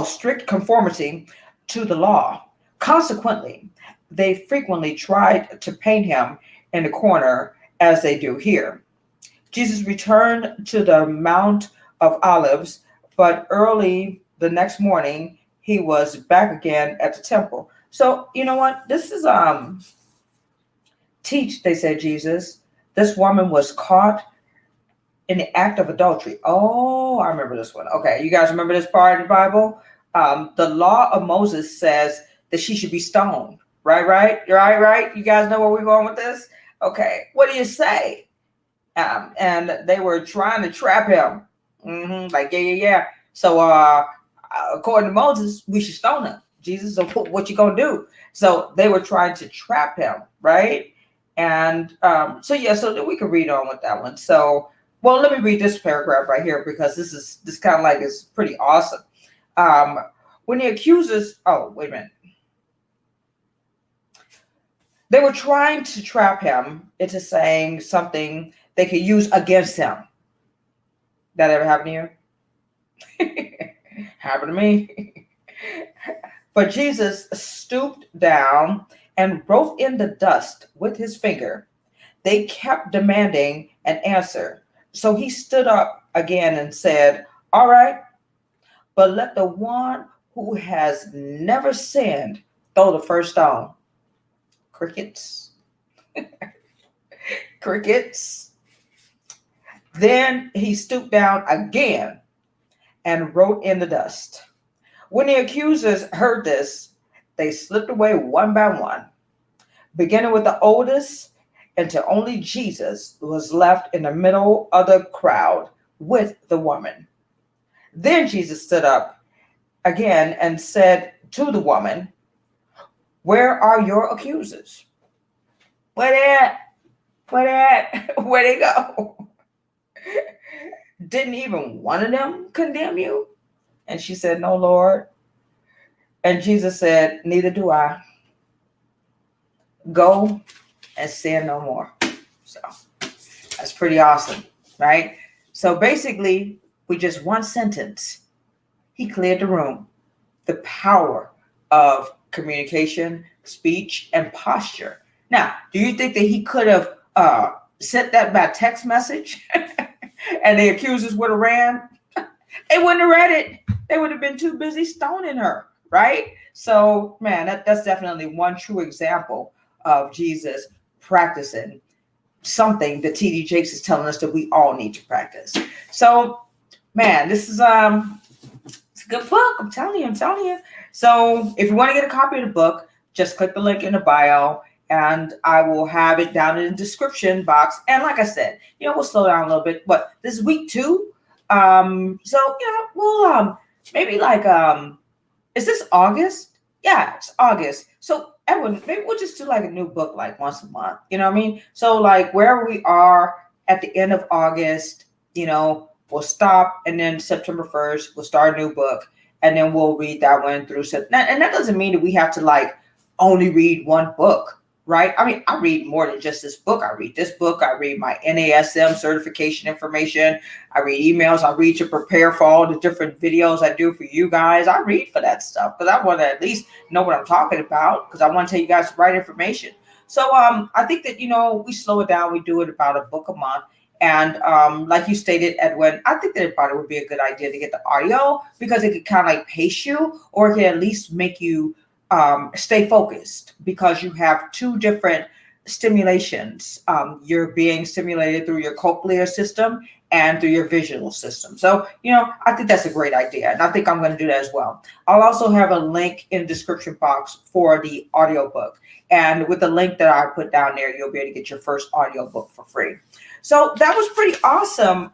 strict conformity to the law. Consequently, they frequently tried to paint him in the corner as they do here. Jesus returned to the Mount of Olives, but early the next morning he was back again at the temple. So you know what? This is teach, they said, Jesus. This woman was caught in the act of adultery. Oh, I remember this one. Okay, you guys remember this part in the Bible? The law of Moses says that she should be stoned. Right. You guys know where we're going with this? Okay, what do you say? And they were trying to trap him. Like, yeah. So, according to Moses, we should stone him. Jesus, so what you gonna do? So they were trying to trap him, right? And so then we can read on with that one. So, well, let me read this paragraph right here, because this kind of like is pretty awesome. When the accusers, oh, wait a minute. They were trying to trap him into saying something they could use against him. That ever happened to you? Happened to me. But Jesus stooped down and wrote in the dust with his finger. They kept demanding an answer. So he stood up again and said, "All right, but let the one who has never sinned throw the first stone." Crickets. Crickets. Then he stooped down again and wrote in the dust. When the accusers heard this, they slipped away one by one, beginning with the oldest, until only Jesus was left in the middle of the crowd with the woman. Then Jesus stood up again and said to the woman, "Where are your accusers?" Where they at? Where they at? Where they go? Didn't even one of them condemn you? And she said, "No, Lord." And Jesus said, "Neither do I. Go and sin no more. So that's pretty awesome, right? So basically, with just one sentence, he cleared the room. The power of communication, speech, and posture. Now, do you think that he could have sent that by text message and the accusers would have ran? They wouldn't have read it. They would have been too busy stoning her, right? So, man, that's definitely one true example of Jesus practicing something that TD Jakes is telling us that we all need to practice. So, man, this is it's a good book. I'm telling you. So if you want to get a copy of the book, just click the link in the bio and I will have it down in the description box. And like I said, we'll slow down a little bit. But this is week 2. So we'll maybe like is this August? Yeah, it's August. So everyone, maybe we'll just do like a new book like once a month. You know what I mean? So like wherever we are at the end of August, we'll stop, and then September 1st, we'll start a new book, and then we'll read that one through. And that doesn't mean that we have to like only read one book, right? I mean, I read more than just this book. I read this book. I read my NASM certification information. I read emails. I read to prepare for all the different videos I do for you guys. I read for that stuff because I want to at least know what I'm talking about because I want to tell you guys the right information. So I think that, we slow it down. We do it about a book a month. And like you stated, Edwin, I think that it probably would be a good idea to get the audio because it could kind of like pace you, or it can at least make you stay focused because you have 2 different stimulations. You're being stimulated through your cochlear system and through your visual system. So, I think that's a great idea. And I think I'm going to do that as well. I'll also have a link in the description box for the audiobook. And with the link that I put down there, you'll be able to get your first audiobook for free. So that was pretty awesome.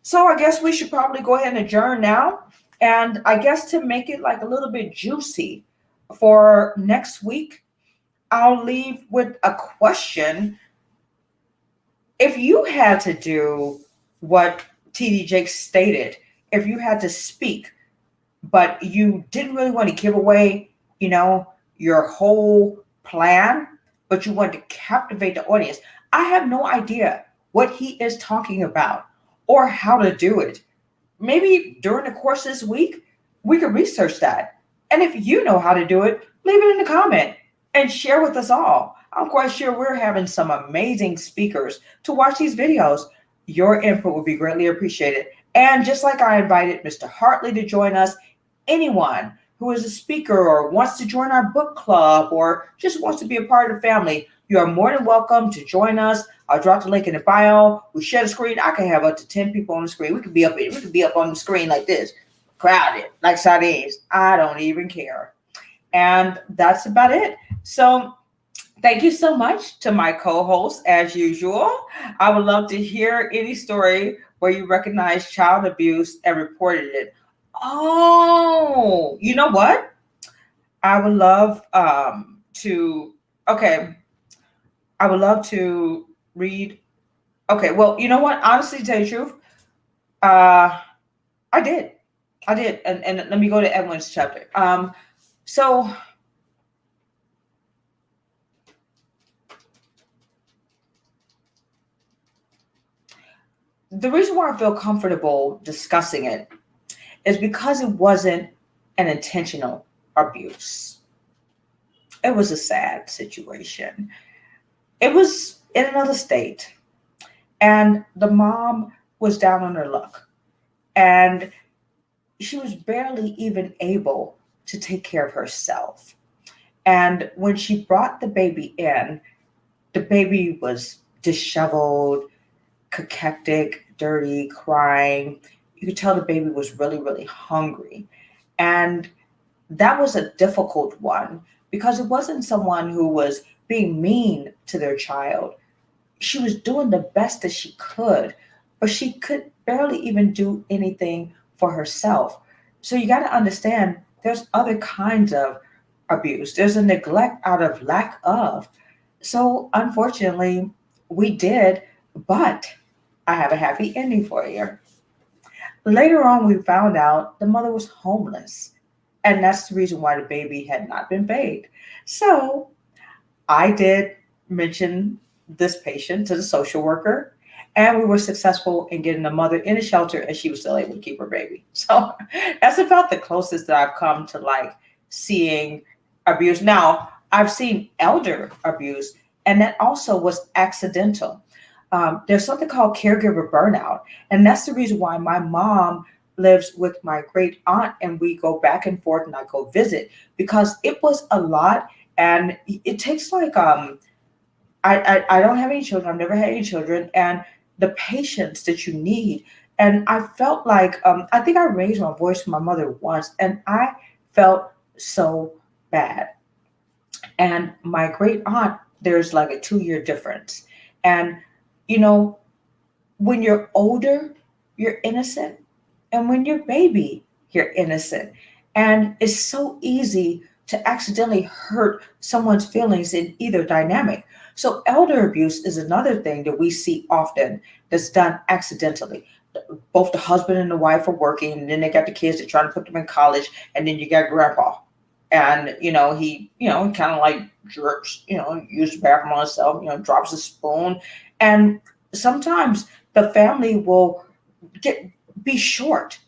So I guess we should probably go ahead and adjourn now. And I guess to make it like a little bit juicy for next week, I'll leave with a question. If you had to do what TD Jakes stated, if you had to speak, but you didn't really want to give away, your whole plan, but you wanted to captivate the audience, I have no idea what he is talking about or how to do it. Maybe during the course of this week, we could research that. And if you know how to do it, leave it in the comment and share with us all. I'm quite sure we're having some amazing speakers to watch these videos. Your input would be greatly appreciated. And just like I invited Mr. Hartley to join us, anyone who is a speaker or wants to join our book club or just wants to be a part of the family, you are more than welcome to join us. I'll drop the link in the bio. We share the screen. I can have up to 10 people on the screen. We could be up on the screen like this, crowded, like sardines. I don't even care. And that's about it. So thank you so much to my co-host, as usual. I would love to hear any story where you recognized child abuse and reported it. Oh, you know what? I would love I would love to read. Okay, well, you know what? Honestly, to tell you the truth, I did. And let me go to Edwin's chapter. So the reason why I feel comfortable discussing it is because it wasn't an intentional abuse. It was a sad situation. It was in another state, and the mom was down on her luck, and she was barely even able to take care of herself. And when she brought the baby in, the baby was disheveled, cachectic, dirty, crying. You could tell the baby was really, really hungry. And that was a difficult one because it wasn't someone who was being mean to their child. She was doing the best that she could, but she could barely even do anything for herself. So you got to understand there's other kinds of abuse. There's a neglect out of lack of. So unfortunately, we did, but I have a happy ending for you. Later on, we found out the mother was homeless, and that's the reason why the baby had not been paid. So I did mention this patient to the social worker, and we were successful in getting the mother in a shelter, and she was still able to keep her baby. So that's about the closest that I've come to like seeing abuse. Now, I've seen elder abuse, and that also was accidental. There's something called caregiver burnout, and that's the reason why my mom lives with my great aunt, and we go back and forth, and I go visit because it was a lot, and it takes like I don't have any children. I've never had any children, and the patience that you need. And I felt like I think I raised my voice to my mother once, and I felt so bad. And my great aunt, there's like a 2 year difference, and you know when you're older, you're innocent. And when you're baby, you're innocent. And it's so easy to accidentally hurt someone's feelings in either dynamic. So elder abuse is another thing that we see often that's done accidentally. Both the husband and the wife are working, and then they got the kids, they're trying to put them in college, and then you got grandpa. And he kind of like jerks, use the bathroom on himself, drops a spoon. And sometimes the family will get be short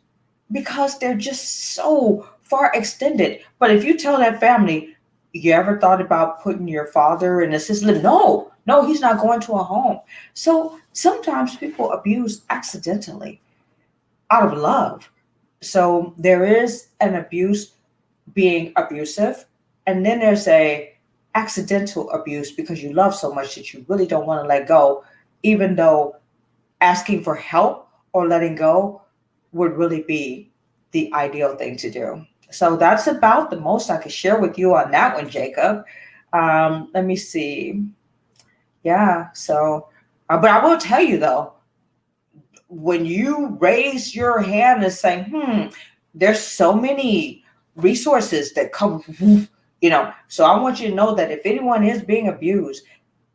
because they're just so far extended. But if you tell that family, you ever thought about putting your father in assisted living? No, no, he's not going to a home. So sometimes people abuse accidentally out of love. So there is an abuse being abusive, and then there's a accidental abuse because you love so much that you really don't want to let go, even though asking for help or letting go would really be the ideal thing to do. So that's about the most I could share with you on that one, Jacob. Let me see. Yeah. So, but I will tell you though, when you raise your hand and say, there's so many resources that come, so I want you to know that if anyone is being abused,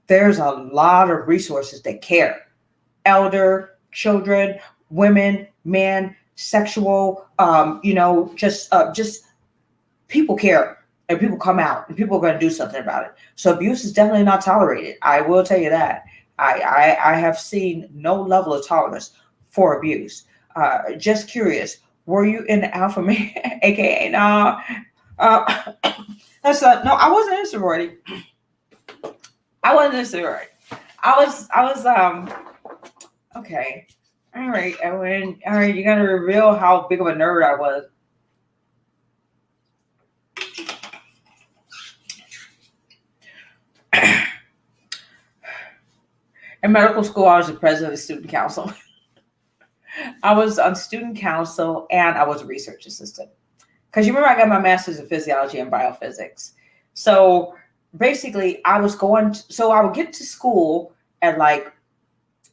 there's a lot of resources that care. Elder, children, women, men, sexual, just people care, and people come out, and people are going to do something about it. So abuse is definitely not tolerated. I will tell you that. I have seen no level of tolerance for abuse. Just curious, were you in the alpha man, aka no? Uh, no. I wasn't in sorority. I wasn't in sorority. I was okay. All right, Ewan. All right, you're gonna reveal how big of a nerd I was. In medical school, I was the president of the student council. I was on student council, and I was a research assistant. Because you remember I got my master's in physiology and biophysics. So basically, so I would get to school at like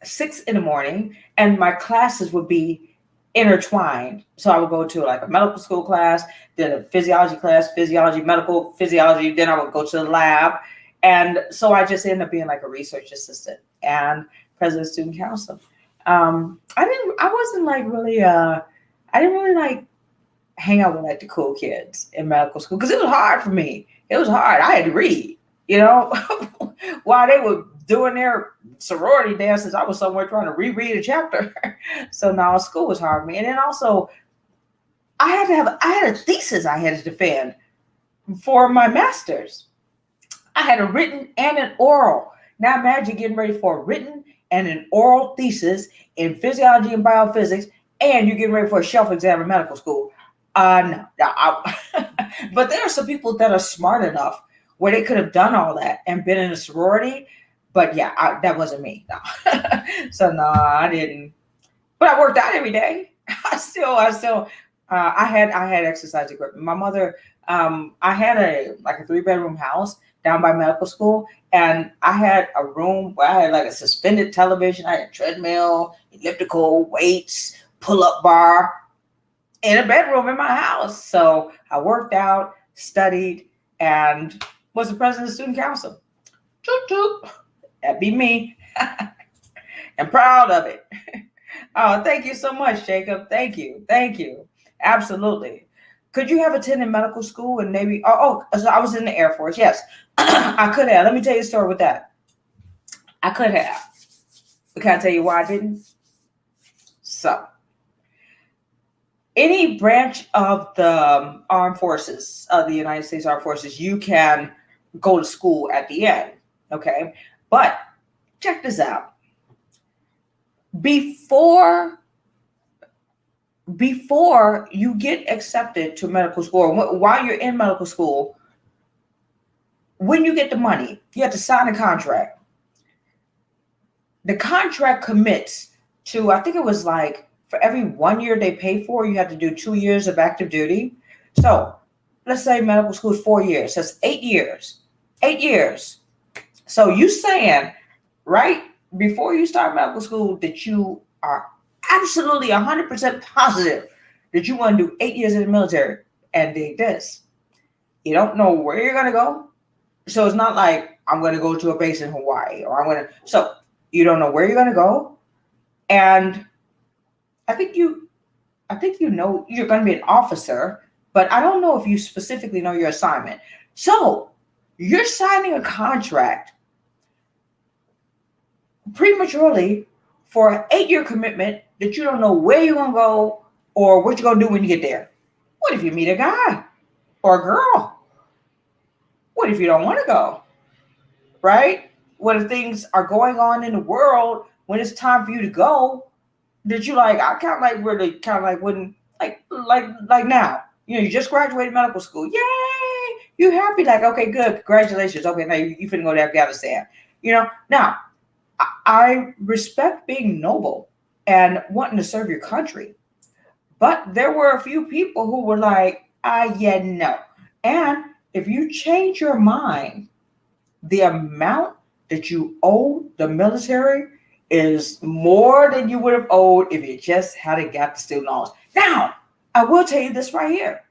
6 in the morning, and my classes would be intertwined. So I would go to like a medical school class, then a physiology class, physiology, medical physiology, then I would go to the lab. And so I just ended up being like a research assistant and president of student council. I wasn't like really, I didn't really like hang out with like the cool kids in medical school because it was hard for me. It was hard. I had to read, while they were doing their sorority dances. I was somewhere trying to reread a chapter. So now school was hard for me. And then also I had a thesis I had to defend for my master's. I had a written and an oral. Now imagine getting ready for a written and an oral thesis in physiology and biophysics, and you're getting ready for a shelf exam in medical school. No. But there are some people that are smart enough where they could have done all that and been in a sorority. But yeah, that wasn't me. No. So no, I didn't. But I worked out every day. I had exercise equipment. My mother, I had a 3-bedroom house down by medical school, and I had a room where I had like a suspended television. I had a treadmill, elliptical, weights, pull-up bar, in a bedroom in my house. So I worked out, studied, and was the president of student council. Toot toot. That'd be me. I'm proud of it. Oh, thank you so much, Jacob. Thank you. Thank you. Absolutely. Could you have attended medical school and maybe, so I was in the Air Force. Yes, I could have. Let me tell you a story with that. I could have. But can I tell you why I didn't? So, any branch of the armed forces of the United States Armed Forces, you can go to school at the end. Okay. But check this out. Before you get accepted to medical school, or while you're in medical school, when you get the money, you have to sign a contract. The contract commits to, I think it was like for every 1 year they pay for, you have to do 2 years of active duty. So let's say medical school is 4 years. That's 8 years. 8 years. So you saying, right before you start medical school, that you are absolutely 100% positive that you want to do 8 years in the military. And dig this, you don't know where you're going to go. So it's not like I'm going to go to a base in Hawaii, or so you don't know where you're going to go. And I think you know you're going to be an officer, but I don't know if you specifically know your assignment. So you're signing a contract prematurely for an 8-year commitment that you don't know where you're going to go or what you're going to do when you get there. What if you meet a guy or a girl? What if you don't want to go? Right? What if things are going on in the world when it's time for you to go? That you like, I kind of like really kind of like wouldn't like now. You just graduated medical school. Yay! You happy? Like, okay, good, congratulations. Okay, now you finna go to Afghanistan. Now I respect being noble and wanting to serve your country, but there were a few people who were like, yeah, no. And if you change your mind, the amount that you owe the military is more than you would have owed if you just hadn't got the student loans. Now, I will tell you this right here.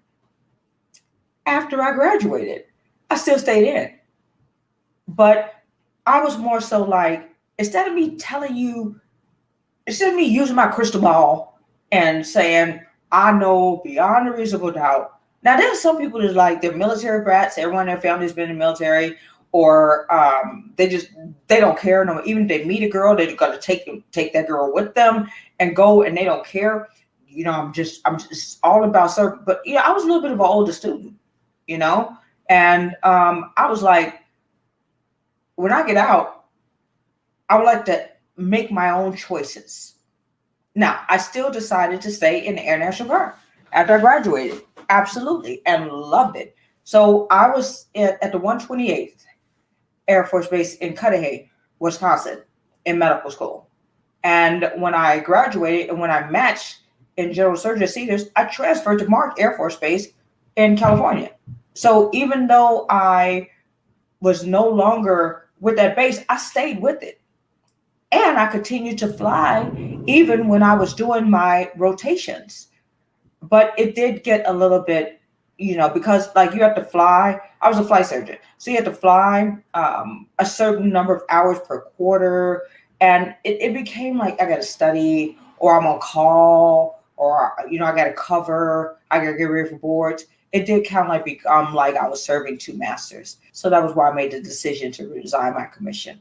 After I graduated, I still stayed in. But I was more so like, instead of me using my crystal ball and saying, I know beyond a reasonable doubt. Now, there's some people that like, they're military brats. Everyone in their family's been in the military. Or they don't care. No, even if they meet a girl, they're gonna take that girl with them and go, and they don't care. I'm just all about serving. But I was a little bit of an older student, and I was like, when I get out, I would like to make my own choices. Now, I still decided to stay in the Air National Guard after I graduated, absolutely, and loved it. So I was at the 128th. Air Force Base in Cudahy, Wisconsin, in medical school. And when I graduated and when I matched in general surgery at Cedars, I transferred to Mark Air Force Base in California. So even though I was no longer with that base, I stayed with it. And I continued to fly even when I was doing my rotations. But it did get a little bit, because like you have to fly. I was a flight surgeon. So you have to fly a certain number of hours per quarter. And it became like I got to study, or I'm on call, or, I got to cover, I got to get ready for boards. It did kind of like become like I was serving two masters. So that was why I made the decision to resign my commission.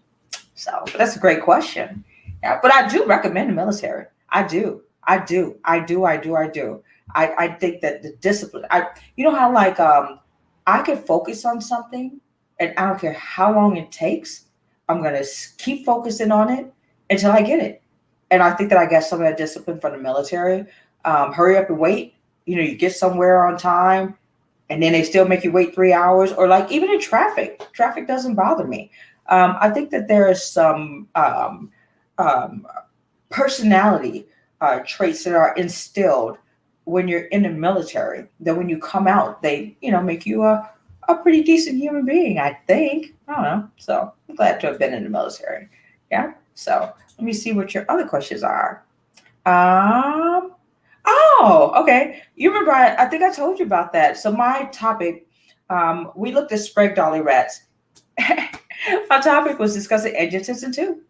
So, but that's a great question. Yeah, but I do recommend the military. I do. I think that the discipline, how like I can focus on something and I don't care how long it takes. I'm going to keep focusing on it until I get it. And I think that I got some of that discipline from the military. Hurry up and wait. You get somewhere on time and then they still make you wait 3 hours, or like even in traffic doesn't bother me. I think that there is some personality traits that are instilled when you're in the military, that when you come out, they, make you a pretty decent human being, I think. I don't know. So I'm glad to have been in the military. Yeah. So let me see what your other questions are. Oh, okay. You remember, I think I told you about that. So my topic, we looked at Sprague Dolly rats. My topic was discussing angiotensin 2,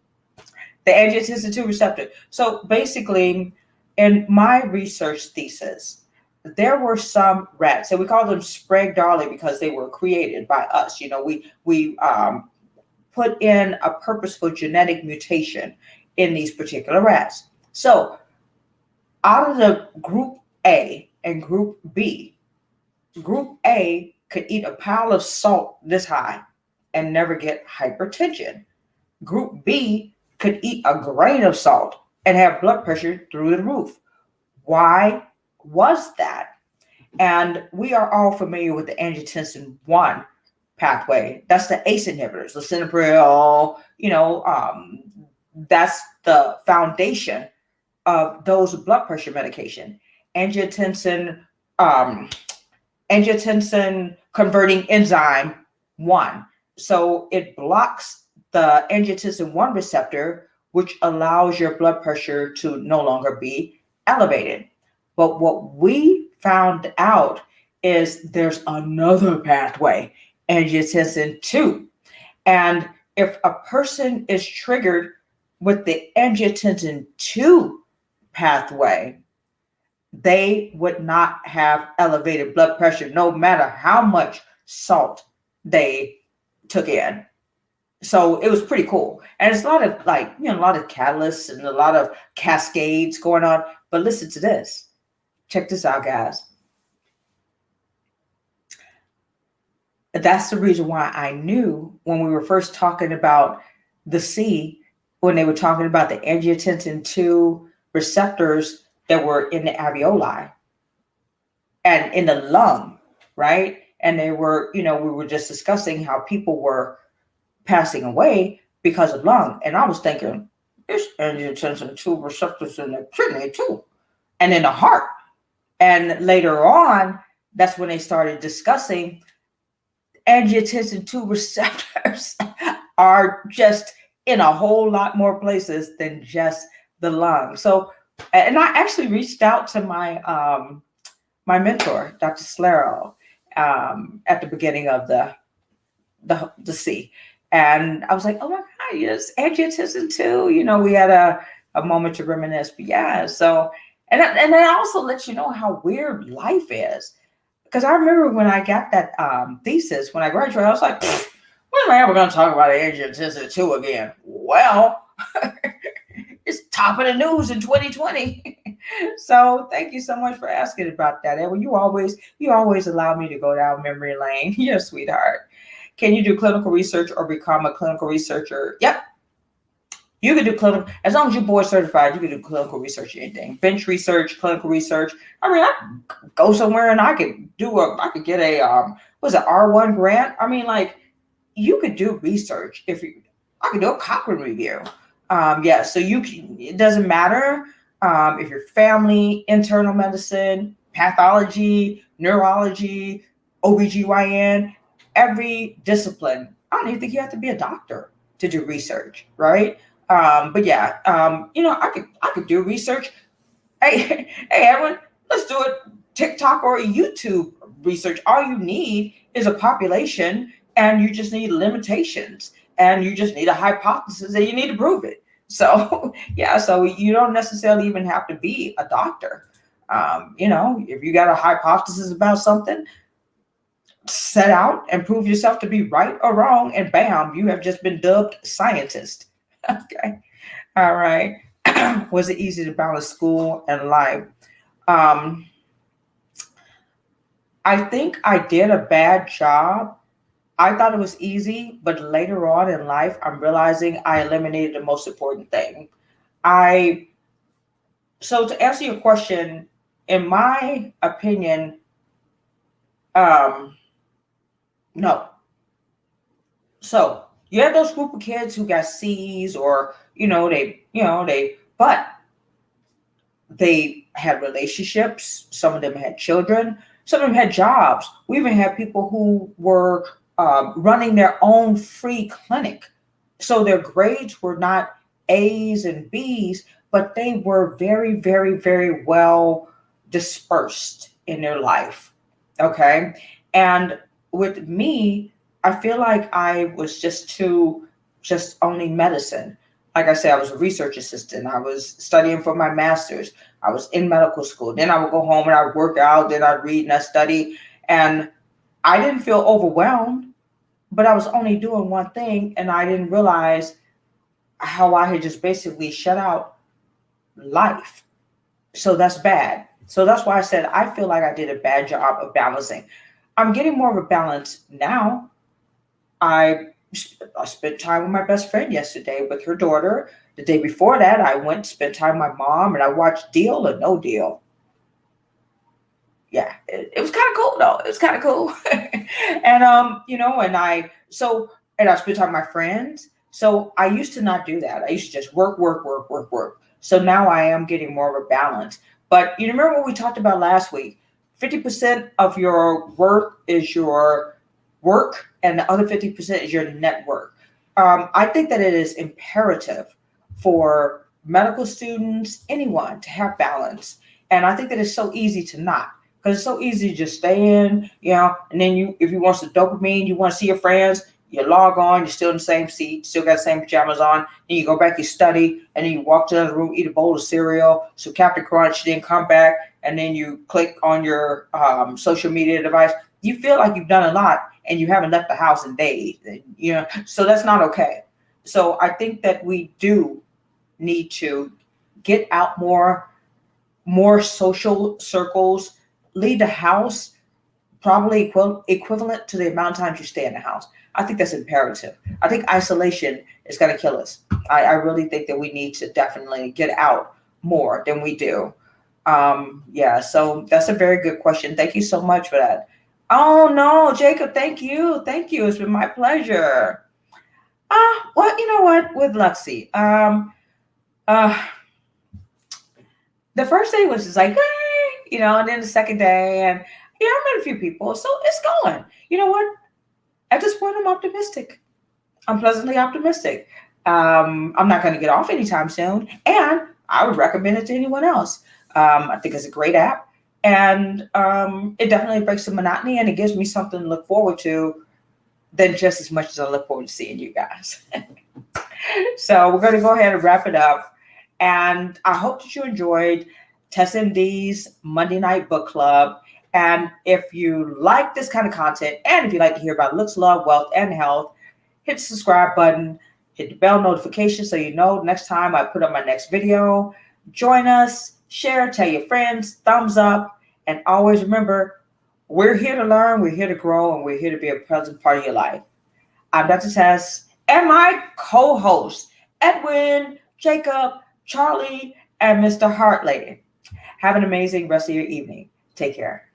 the angiotensin 2 receptor. So basically, in my research thesis, there were some rats, and we call them Sprague-Dawley because they were created by us. We put in a purposeful genetic mutation in these particular rats. So out of the group A and group B, group A could eat a pile of salt this high and never get hypertension. Group B could eat a grain of salt and have blood pressure through the roof. Why was that? And we are all familiar with the angiotensin 1 pathway. That's the ACE inhibitors, lisinopril, that's the foundation of those blood pressure medication. Angiotensin, um, angiotensin converting enzyme 1. So it blocks the angiotensin 1 receptor, which allows your blood pressure to no longer be elevated. But what we found out is there's another pathway, angiotensin 2. And if a person is triggered with the angiotensin 2 pathway, they would not have elevated blood pressure no matter how much salt they took in. So it was pretty cool. And it's a lot of a lot of catalysts and a lot of cascades going on. But listen to this. Check this out, guys. That's the reason why I knew when we were first talking about the C, when they were talking about the angiotensin 2 receptors that were in the alveoli and in the lung, right? And they were, we were just discussing how people were passing away because of lung. And I was thinking, there's angiotensin 2 receptors in the kidney too, and in the heart. And later on, that's when they started discussing angiotensin 2 receptors are just in a whole lot more places than just the lung. So, and I actually reached out to my my mentor, Dr. Slero, at the beginning of the C. And I was like, oh my God, yes, angiotensin 2. We had a moment to reminisce. But yeah, so, and then I also let you know how weird life is. Because I remember when I got that thesis, when I graduated, I was like, when am I ever going to talk about angiotensin 2 again? Well, it's top of the news in 2020. So thank you so much for asking about that, Edwin. You always allow me to go down memory lane. You're a sweetheart. Can you do clinical research or become a clinical researcher? Yep. You can do clinical, as long as you're board certified, you can do clinical research, anything. Bench research, clinical research. I mean, I could go somewhere and I could get a, R1 grant? I mean, you could do research I could do a Cochrane review. So it doesn't matter if you're family, internal medicine, pathology, neurology, OBGYN, every discipline. I don't even think you have to be a doctor to do research, right? But yeah, I could do research. Hey, Edwin, let's do it. TikTok or YouTube research. All you need is a population, and you just need limitations, and you just need a hypothesis, and you need to prove it. So yeah, so you don't necessarily even have to be a doctor. If you got a hypothesis about something, set out and prove yourself to be right or wrong, and bam, you have just been dubbed scientist. Okay. All right. Was it easy to balance school and life? I think I did a bad job. I thought it was easy, but later on in life, I'm realizing I eliminated the most important thing. So to answer your question, in my opinion, no. So you have those group of kids who got C's, or but they had relationships. Some of them had children. Some of them had jobs. We even had people who were running their own free clinic. So their grades were not A's and B's, but they were very, very, very well dispersed in their life. Okay. And with me, I feel like I was just only medicine. Like I said, I was a research assistant. I was studying for my master's. I was in medical school. Then I would go home and I'd work out, then I'd read and I'd study. And I didn't feel overwhelmed, but I was only doing one thing, and I didn't realize how I had just basically shut out life. So that's bad. So that's why I said I feel like I did a bad job of balancing. I'm getting more of a balance now. I I spent time with my best friend yesterday with her daughter. The day before that, I went and spent time with my mom, and I watched Deal or No Deal. Yeah, it was kind of cool though. It was kind of cool. And and I spent time with my friends. So I used to not do that. I used to just work, work, work, work, work. So now I am getting more of a balance. But you remember what we talked about last week? 50% of your work is your work, and the other 50% is your network. I think that it is imperative for medical students, anyone, to have balance. And I think that it's so easy to not, because it's so easy to just stay in, and then if you want some dopamine, you want to see your friends, you log on, you're still in the same seat, still got the same pajamas on, then you go back, you study, and then you walk to the other room, eat a bowl of cereal, so Captain Crunch, then come back, and then you click on your social media device. You feel like you've done a lot, and you haven't left the house in days, so that's not okay. So I think that we do need to get out more social circles, leave the house probably equivalent to the amount of times you stay in the house. I think that's imperative. I think isolation is going to kill us. I really think that we need to definitely get out more than we do. Yeah, so that's a very good question. Thank you so much for that. Oh no, Jacob, thank you. Thank you. It's been my pleasure. Well, you know what? With Luxie, uh, the first day was just like, hey, and then the second day, and I met a few people, so it's going. You know what? At this point, I'm optimistic. I'm pleasantly optimistic. I'm not going to get off anytime soon, and I would recommend it to anyone else. I think it's a great app, and it definitely breaks the monotony, and it gives me something to look forward to than just as much as I look forward to seeing you guys. So we're going to go ahead and wrap it up. And I hope that you enjoyed TessMD's Monday Night Book Club. And if you like this kind of content, and if you'd like to hear about looks, love, wealth, and health, hit the subscribe button, hit the bell notification so you know next time I put up my next video. Join us, share, tell your friends, thumbs up, and always remember, we're here to learn, we're here to grow, and we're here to be a present part of your life. I'm Dr. Tess, and my co-host, Edwin, Jacob, Charlie, and Mr. Hartley. Have an amazing rest of your evening. Take care.